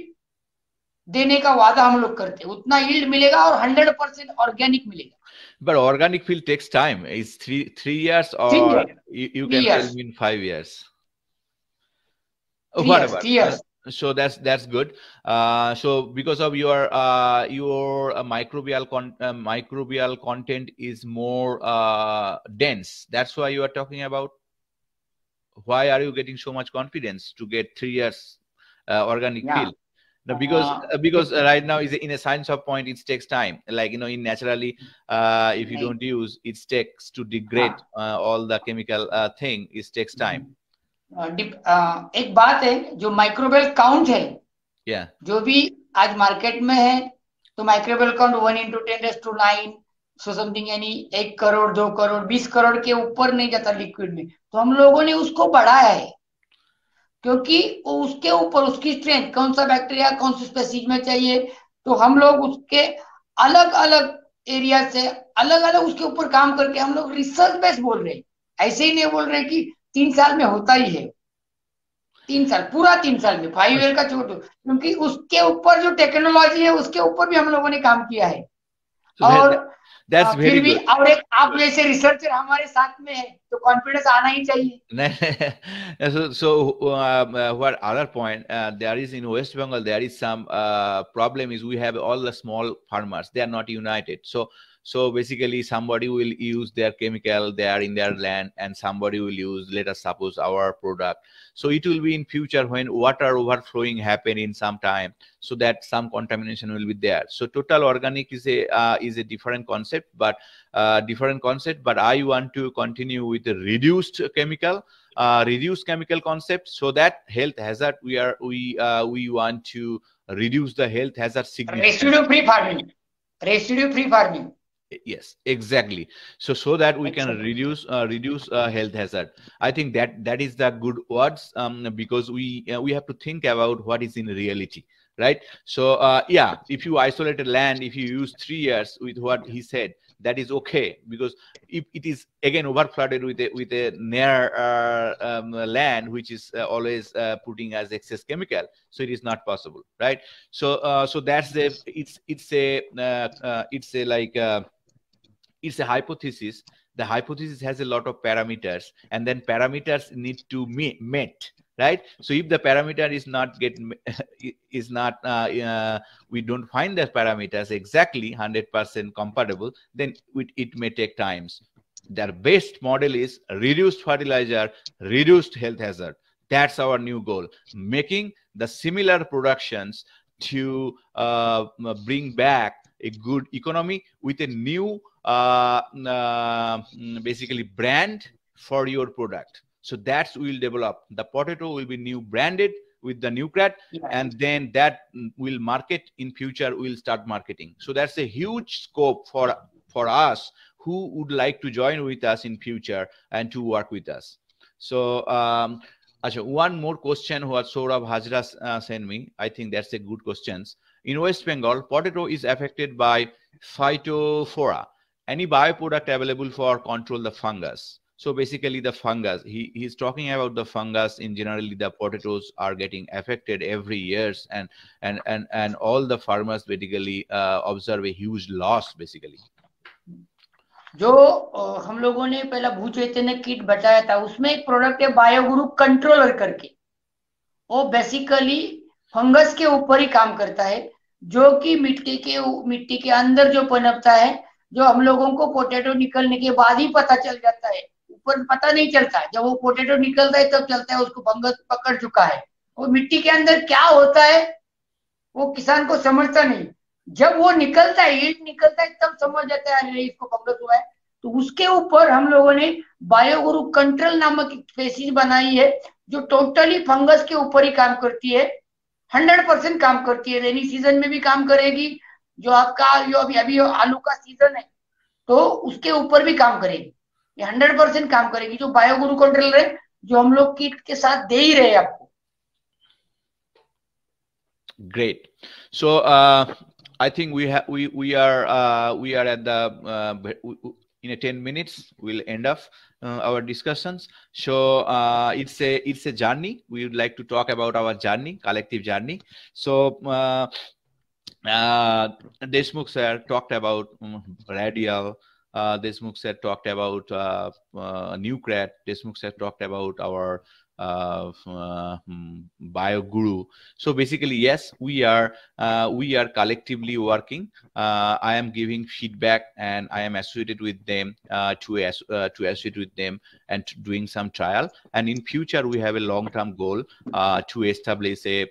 देने का वादा हम लोग करते हैं, उतना यील्ड मिलेगा और 100% ऑर्गेनिक मिलेगा. But organic field takes time. Is three years, or 3 years. you 3 can tell years. me in 5 years? 3 years. Whatever. 3 years. So that's good. So because of your microbial content is more dense, that's why you are talking about. Why are you getting so much confidence to get 3 years organic Yeah. field? No, because right now is in a science of point, it takes time. Like in naturally, if you don't use, it takes to degrade all the chemical thing. It takes time. एक बात है जो microbial count है, Yeah. जो भी आज market में है, तो माइक्रोबियल काउंट 1 × 10⁹ सो समथिंग, यानी 1 करोड़ 2 करोड़ 20 करोड़ के ऊपर नहीं जाता लिक्विड में. तो हम लोगों ने उसको बढ़ाया है क्योंकि उसके ऊपर उसकी स्ट्रेंथ, कौन सा बैक्टीरिया कौन सी स्पेसीज में चाहिए, तो हम लोग उसके अलग अलग एरिया से अलग अलग उसके ऊपर काम करके हम लोग रिसर्च बेस बोल रहे हैं. ऐसे ही नहीं बोल रहे कि 3 साल में होता ही है. 3 साल, पूरा 3 साल में, 5 ईयर का छोड़ दो, क्योंकि उसके ऊपर जो टेक्नोलॉजी है उसके ऊपर भी हम लोगों ने काम किया है. और फिर भी और एक आप जैसे रिसर्चर हमारे साथ में है तो कॉन्फिडेंस आना ही चाहिए. What other point there is in West Bengal, there is some problem is we have all the small farmers, they are not united. So basically somebody will use their chemical, they are in their land, and somebody will use, let us suppose, our product. So it will be in future when water overflowing happen in some time, so that some contamination will be there. So total organic is a different concept, but I want to continue with the reduced chemical concept, so that health hazard we want to reduce the health hazard significantly. Residue free farming. Yes, exactly. So that we can reduce health hazard. I think that is the good words, because we have to think about what is in reality, right? So yeah, if you isolate a land, if you use 3 years with what he said, that is okay, because if it is again over flooded with a near land which is always putting as excess chemical, so it is not possible, right? So that's it's a hypothesis. The hypothesis has a lot of parameters, and then parameters need to met, right? So if the parameter is not we don't find the parameters exactly 100% compatible, then it may take times. Their best model is reduced fertilizer, reduced health hazard. That's our new goal, making the similar productions to bring back a good economy with a new basically brand for your product. So that's will develop. The potato will be new branded with the Nucrat, and then that will market in future. We'll start marketing. So that's a huge scope for us who would like to join with us in future and to work with us. So one more question what Saurabh Hajra sent me. I think that's a good question. In West Bengal, potato is affected by phytophthora. Any bioproduct available for control the fungus? So basically the fungus, he's talking about the fungus in generally. The potatoes are getting affected every years, and all the farmers basically observe a huge loss basically. जो हम लोगों ने पहला भू चैतन्य kit बताया था, उसमें एक प्रोडक्ट है बायोगुरु कंट्रोलर करके. वो बेसिकली फंगस के ऊपर ही काम करता है, जो कि मिट्टी के अंदर जो पनपता है, जो हम लोगों को पोटैटो निकलने के बाद ही पता चल जाता है, ऊपर पता नहीं चलता है. जब वो पोटैटो निकलता है तब चलता है उसको फंगस पकड़ चुका है. वो मिट्टी के अंदर क्या होता है वो किसान को समझता नहीं. जब वो निकलता है, ईट निकलता है, तब समझ जाता है अरे इसको फंगस हुआ है. तो उसके ऊपर हम लोगों ने बायोगुरु कंट्रोल नामक एक स्पेसीज बनाई है जो टोटली फंगस के ऊपर ही काम करती है, 100% काम करती है. रेनी सीजन में भी काम करेगी, जो आपका जो अभी आलू का सीजन है तो उसके ऊपर भी काम करेगी. ये 100% काम करेगी, जो बायोगुरु कंट्रोलर है जो हम लोग किट के साथ दे ही रहे हैं आपको. Great. So I think we are at the in a 10 minutes we'll end up our discussions. So it's a journey. We would like to talk about our journey, collective journey. So Deshmukh sir talked about Radial. Deshmukh sir talked about Nucrat. Deshmukh sir talked about our BioGuru. So basically, yes, we are collectively working. I am giving feedback, and I am associated with them to associate with them and doing some trial. And in future, we have a long-term goal to establish a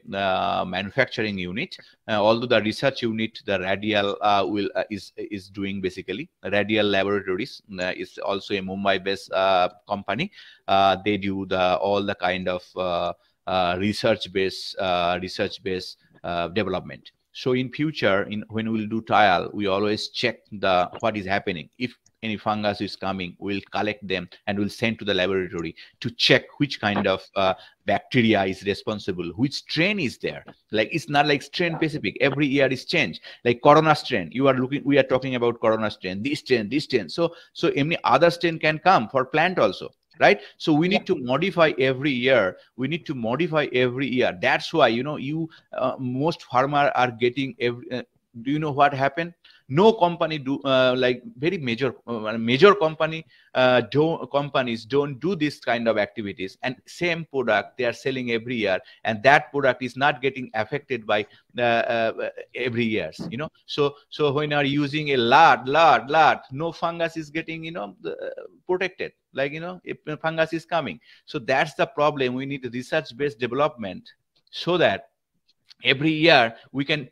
manufacturing unit. Although the research unit, the Radial is doing basically. Radial Laboratories is also a Mumbai-based company. They do all the kind of research-based development. So in future, when we'll do trial, we always check what is happening. If any fungus is coming, we'll collect them and we'll send to the laboratory to check which kind of bacteria is responsible, which strain is there. Like, it's not like strain specific. Every year is changed. Like corona strain, we are talking about corona strain, this strain. So any other strain can come for plant also. Right. So we need to modify every year. That's why, most farmers are getting do you know what happened? No company do like very major companies don't do this kind of activities, and same product they are selling every year, and that product is not getting affected by every years. So when you are using a lot, no fungus is getting protected. Like, if fungus is coming. So that's the problem. We need research-based development so that every year we can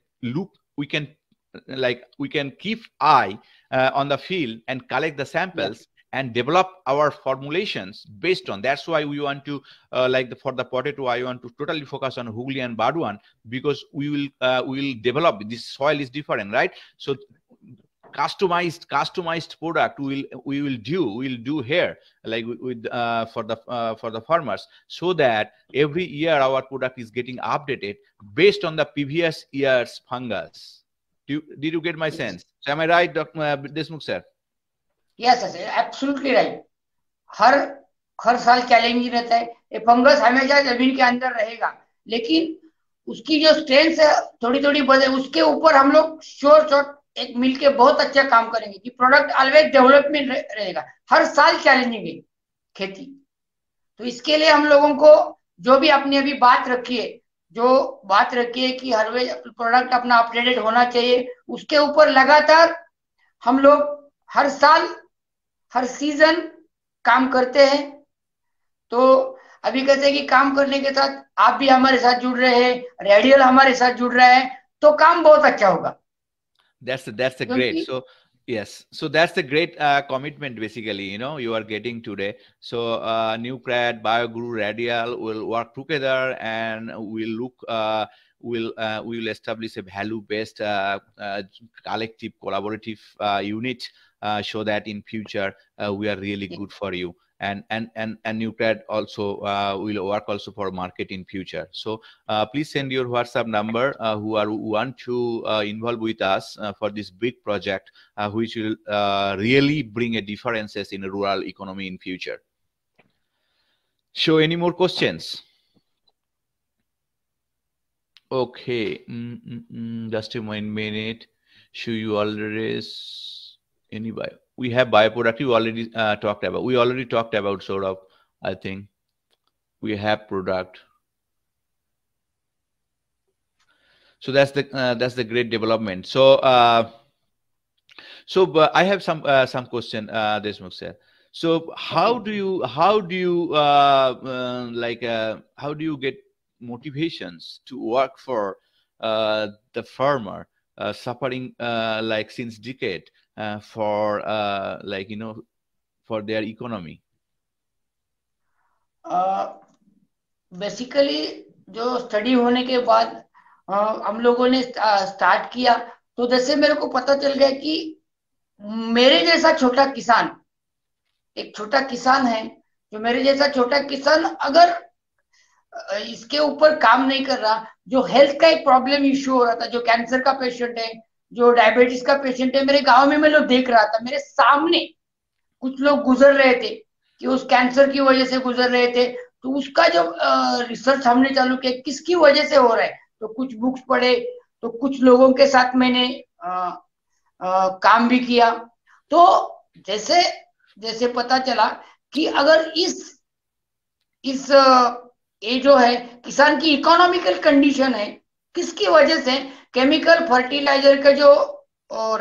keep eye on the field and collect the samples and develop our formulations based on. That's why we want to for the potato, I want to totally focus on Hooghly and Burdwan, because we will develop. This soil is different, right? So customized product we will do here, like with for the farmers, so that every year our product is getting updated based on the previous year's fungus. Did you get my sense? Am I right, Dr. Deshmukh sir? Yes, absolutely right. हर साल challenge रहता है. ये fungus हमेशा जमीन के अंदर रहेगा, लेकिन उसकी जो स्ट्रेंथ है थोड़ी बढ़े, उसके ऊपर हम लोग शॉर्ट एक मिलके बहुत अच्छा काम करेंगे कि प्रोडक्ट ऑलवेज डेवलपमेंट रहेगा. हर साल चैलेंजिंग है खेती. तो इसके लिए हम लोगों को जो भी आपने अभी बात रखी है कि हर वे प्रोडक्ट अपना अपडेटेड होना चाहिए, उसके ऊपर लगातार हम लोग हर साल हर सीजन काम करते हैं. तो अभी कहते हैं कि काम करने के साथ आप भी हमारे साथ जुड़ रहे हैं, रेडियल हमारे साथ जुड़ रहा है, तो काम बहुत अच्छा होगा. That's a great. So yes, so that's the great commitment basically, you are getting today. So Nucrat, BioGuru, Radial will work together, and we'll establish a value-based collective collaborative unit, so that in future we are really good for you. And Nucrat also will work also for market in future. So please send your WhatsApp number who want to involve with us for this big project, which will really bring a differences in rural economy in future. So any more questions? Okay, just a minute. Should you already anybody? We have bioproduct. You already talked about. We already talked about sort of. I think we have product. So that's the great development. So but I have some question, Deshmukh sir. So how do you get motivations to work for the farmer suffering like since decade for for their economy? Basically जो study होने के बाद हम लोगों ने start किया, तो जैसे मेरे को पता चल गया कि मेरे जैसा छोटा किसान, एक छोटा किसान है, जो मेरे जैसा छोटा किसान अगर इसके ऊपर काम नहीं कर रहा, जो हेल्थ का एक प्रॉब्लम इश्यू हो रहा था, जो कैंसर का पेशेंट है, जो डायबिटीज का पेशेंट है मेरे गांव में, मैं लोग देख रहा था मेरे सामने कुछ लोग गुजर रहे थे कि उस कैंसर की वजह से गुजर रहे थे। तो उसका जो रिसर्च हमने चालू किया किसकी वजह से हो रहा है, तो कुछ बुक्स पढ़े, तो कुछ लोगों के साथ मैंने काम भी किया। तो जैसे जैसे पता चला कि अगर इस ये जो है किसान की इकोनॉमिकल कंडीशन है, किसकी वजह से केमिकल फर्टिलाइजर का जो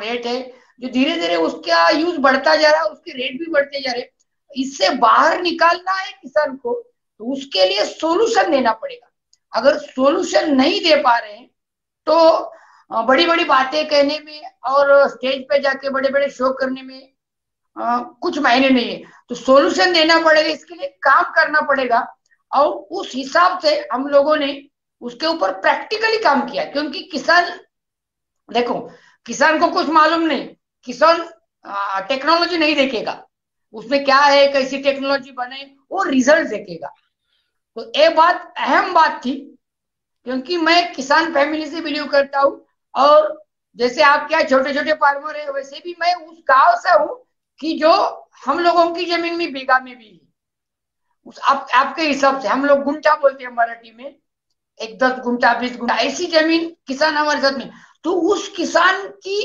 रेट है, जो धीरे धीरे उसका यूज बढ़ता जा रहा है, उसके रेट भी बढ़ते जा रहे हैं, इससे बाहर निकालना है किसान को, तो उसके लिए सोल्यूशन देना पड़ेगा। अगर सोल्यूशन नहीं दे पा रहे हैं तो बड़ी बड़ी बातें कहने में और स्टेज पे जाके बड़े बड़े शो करने में कुछ मायने नहीं है। तो सॉल्यूशन देना पड़ेगा, इसके लिए काम करना पड़ेगा। और उस हिसाब से हम लोगों ने उसके ऊपर प्रैक्टिकली काम किया, क्योंकि किसान, देखो किसान को कुछ मालूम नहीं, किसान टेक्नोलॉजी नहीं देखेगा, उसमें क्या है कैसी टेक्नोलॉजी बने, वो रिजल्ट देखेगा। तो ये बात अहम बात थी, क्योंकि मैं किसान फैमिली से बिलीव करता हूँ। और जैसे आप क्या छोटे छोटे फार्मर है, वैसे भी मैं उस गांव से हूँ कि जो हम लोगों की जमीन में बीघा में भी है। उस आपके हिसाब से हम लोग गुंठा बोलते हैं मराठी में, एक 10 गुंठा 20 गुंठा ऐसी जमीन किसान हमारे साथ में। तो उस किसान की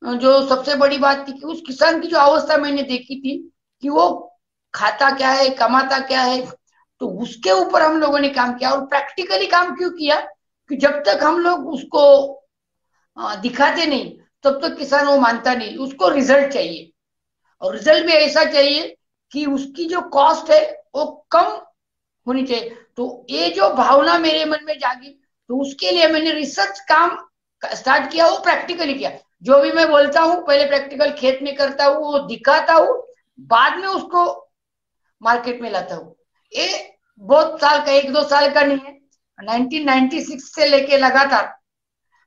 जो सबसे बड़ी बात थी कि उस किसान की जो अवस्था मैंने देखी थी कि वो खाता क्या है कमाता क्या है, तो उसके ऊपर हम लोगों ने काम किया। और प्रैक्टिकली काम क्यों किया कि जब तक हम लोग उसको दिखाते नहीं तब तक किसान वो मानता नहीं, उसको रिजल्ट चाहिए। और रिजल्ट भी ऐसा चाहिए कि उसकी जो कॉस्ट है वो कम होनी चाहिए। तो ये जो भावना मेरे मन में जागी, तो उसके लिए मैंने रिसर्च काम स्टार्ट किया, वो प्रैक्टिकली किया। जो भी मैं बोलता हूँ पहले प्रैक्टिकल खेत में करता हूँ, वो दिखाता हूँ, बाद में उसको मार्केट में लाता हूँ। ये बहुत साल का, 1-2 साल का नहीं है, 1996 से लेके लगातार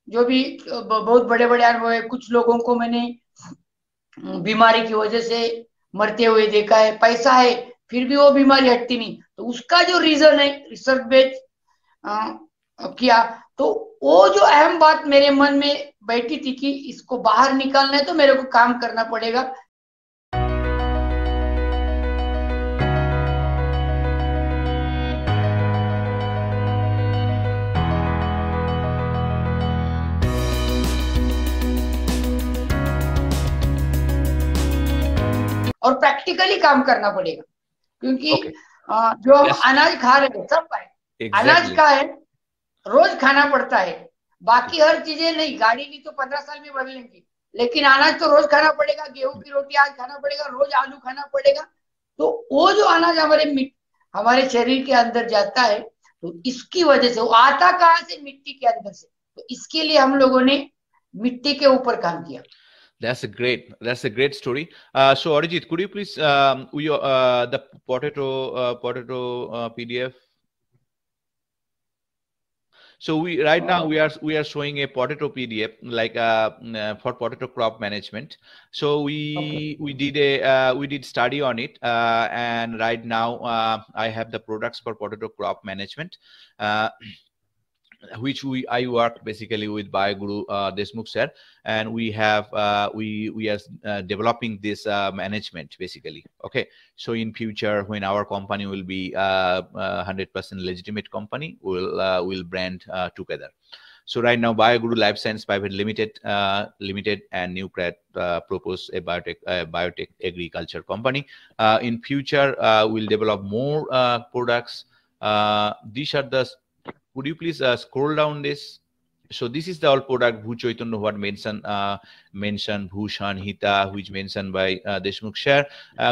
जो भी बहुत बड़े बड़े अनुभव है। कुछ लोगों को मैंने बीमारी की वजह से मरते हुए देखा है, पैसा है फिर भी वो बीमारी हटती नहीं, तो उसका जो रीजन है रिसर्च बेस्ड किया। तो वो जो अहम बात मेरे मन में बैठी थी कि इसको बाहर निकालना है तो मेरे को काम करना पड़ेगा। और प्रैक्टिकली काम करना पड़ेगा, क्योंकि जो हम अनाज खा रहे हैं सब है, अनाज का है रोज खाना पड़ता है। बाकी हर चीजें नहीं, गाड़ी भी तो 15 साल में बदलेंगी, लेकिन अनाज तो रोज खाना पड़ेगा। गेहूं की रोटी आज खाना पड़ेगा, रोज आलू खाना पड़ेगा। तो वो जो अनाज हमारे शरीर के अंदर जाता है, तो इसकी वजह से वो आता कहाँ से, मिट्टी के अंदर से। तो इसके लिए हम लोगों ने मिट्टी के ऊपर काम किया। That's a great story. So Arijit, could you please the potato PDF? So right now we are showing a potato PDF like for potato crop management. So we did study on it, and right now I have the products for potato crop management. Which I work basically with Bioguru Deshmukh sir, and we have we are developing this management basically. Okay, so in future when our company will be 100% legitimate company, we'll brand together. So right now Bioguru Life Science Private Limited and Newcred propose a biotech agriculture company. In future we'll develop more products. These are the, could you please scroll down this? So this is the all product Bhu Chaitanya what mentioned Bhushan Hita, which mentioned by Deshmukh sir.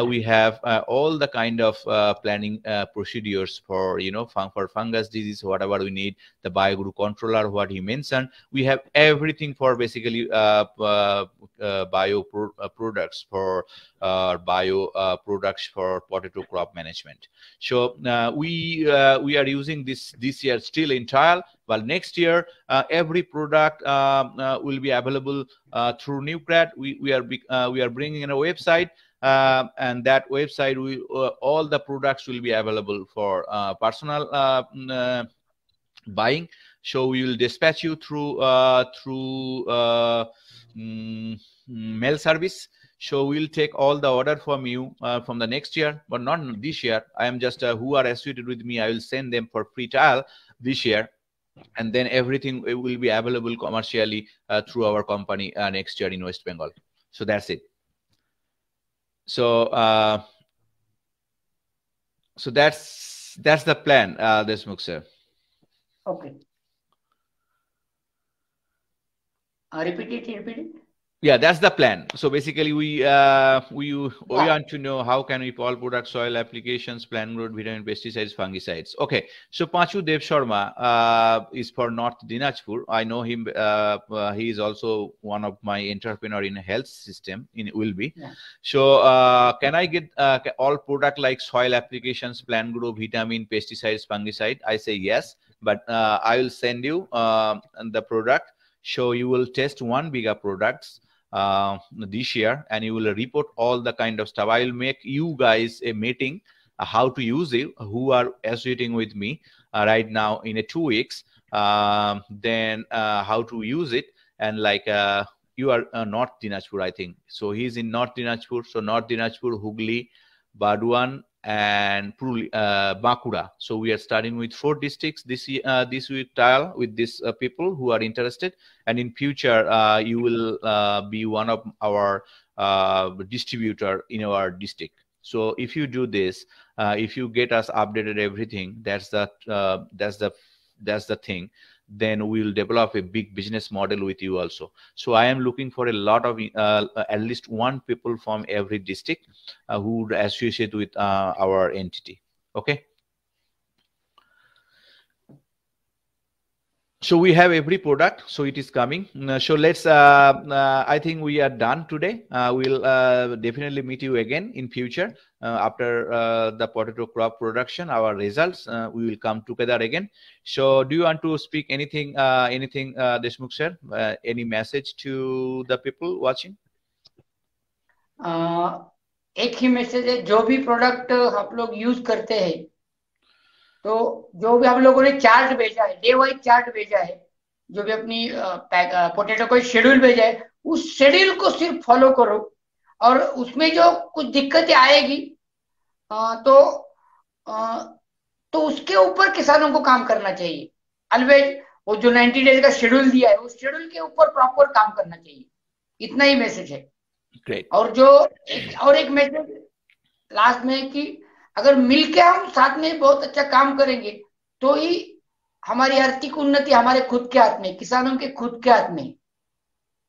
We have all the kind of planning procedures for for fungus disease, whatever we need. The Bioguru controller, what he mentioned. We have everything for basically bio products for bio products for potato crop management. So we are using this year still in trial. Well, next year every product will be available through Newcred. We are bringing in a website, and that website all the products will be available for personal buying. So we will dispatch you through mail service. So we'll take all the order from you from the next year, but not this year. I am just who are associated with me, I will send them for free trial this year, and then everything will be available commercially through our company next year in West Bengal. So that's it. So so that's the plan, Deshmukh sir. Okay. Repeat it. Yeah, that's the plan. So basically, we want to know how can we fall product, soil applications, plant growth, vitamin, pesticides, fungicides. Okay. So Panchu Dev Sharma is for North Dinajpur. I know him. He is also one of my entrepreneur in health system in Wilby. Yeah. So can I get all product like soil applications, plant growth, vitamin, pesticides, fungicide? I say yes, but I will send you the product. So you will test 1 bigger products this year, and you will report all the kind of stuff. I will make you guys a meeting how to use it, who are associating with me right now in 2 weeks, then how to use it. And like you are North Dinajpur, I think. So he's in North Dinajpur. So North Dinajpur, Hooghly, Burdwan, and Bankura. So we are starting with 4 districts this week trial with these people who are interested, and in future you will be one of our distributor in our district. So if you do this, if you get us updated everything, that's the thing, then we will develop a big business model with you also. So I am looking for a lot of at least 1 people from every district who would associate with our entity. Okay. So we have every product, so it is coming. So let's I think we are done today. We'll definitely meet you again in future after the potato crop production, our results. We will come together again. So do you want to speak anything Deshmukh sir, any message to the people watching? एक ही message है, जो भी product आप लोग use करते हैं, तो जो भी हम लोगों ने चार्ट भेजा है, डे वाइज चार्ट भेजा है, जो भी अपनी पोटैटो को शेड्यूल भेजा है, उस शेड्यूल को सिर्फ फॉलो करो, और उसमें जो कुछ दिक्कतें आएगी तो उसके ऊपर किसानों को काम करना चाहिए। ऑलवेज वो जो 90 डेज का शेड्यूल दिया है, उस शेड्यूल के ऊपर प्रॉपर काम करना चाहिए। इतना ही मैसेज है। Great. और एक मैसेज लास्ट में कि अगर मिलके हम साथ में बहुत अच्छा काम करेंगे तो ही हमारी आर्थिक उन्नति हमारे खुद के हाथ में, किसानों के खुद के हाथ में।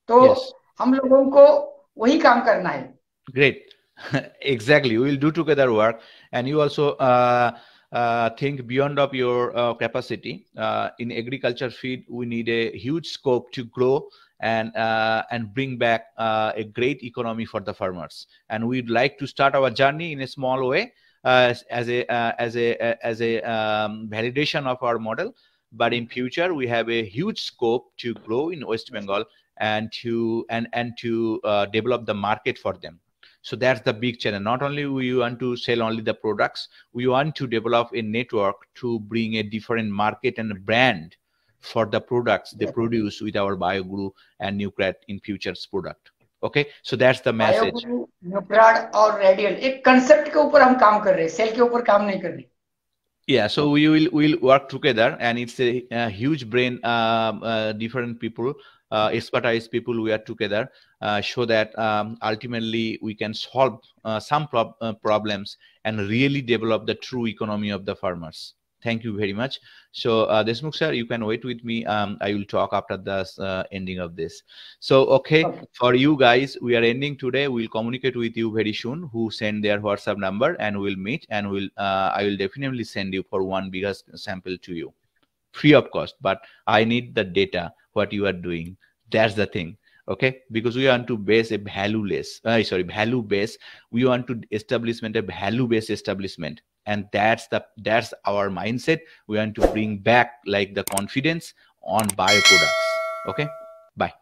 तो हम लोगों को वही काम करना है। Great. Exactly. We will do together work, and you also think beyond of your capacity. In agriculture feed, we need a huge scope to grow and bring back a great economy for the farmers. And we'd like to start our journey in a small way as a validation of our model. But in future, we have a huge scope to grow in West Bengal and to develop the market for them. So that's the big challenge. Not only we want to sell only the products, we want to develop a network to bring a different market and a brand for the products they produce with our BioGuru and Nucrat in future's product. Okay, so that's the message. BioGuru, Nucrat और Radial एक concept के ऊपर हम काम कर रहे हैं, sell के ऊपर काम नहीं कर रहे। Yeah, so we'll work together, and it's a huge brain, different people, expertise people we are together, so that ultimately we can solve some problems and really develop the true economy of the farmers. Thank you very much. So Deshmukh sir, you can wait with me. I will talk after the ending of this. So okay, for you guys, we are ending today. We'll communicate with you very soon. Who send their WhatsApp number, and we'll meet, and I will definitely send you for 1 biggest sample to you, free of cost. But I need the data, what you are doing. That's the thing. Okay, because we want to base a value base. We want to establishment a value based establishment, and that's our mindset. We want to bring back like the confidence on bioproducts. Okay, bye.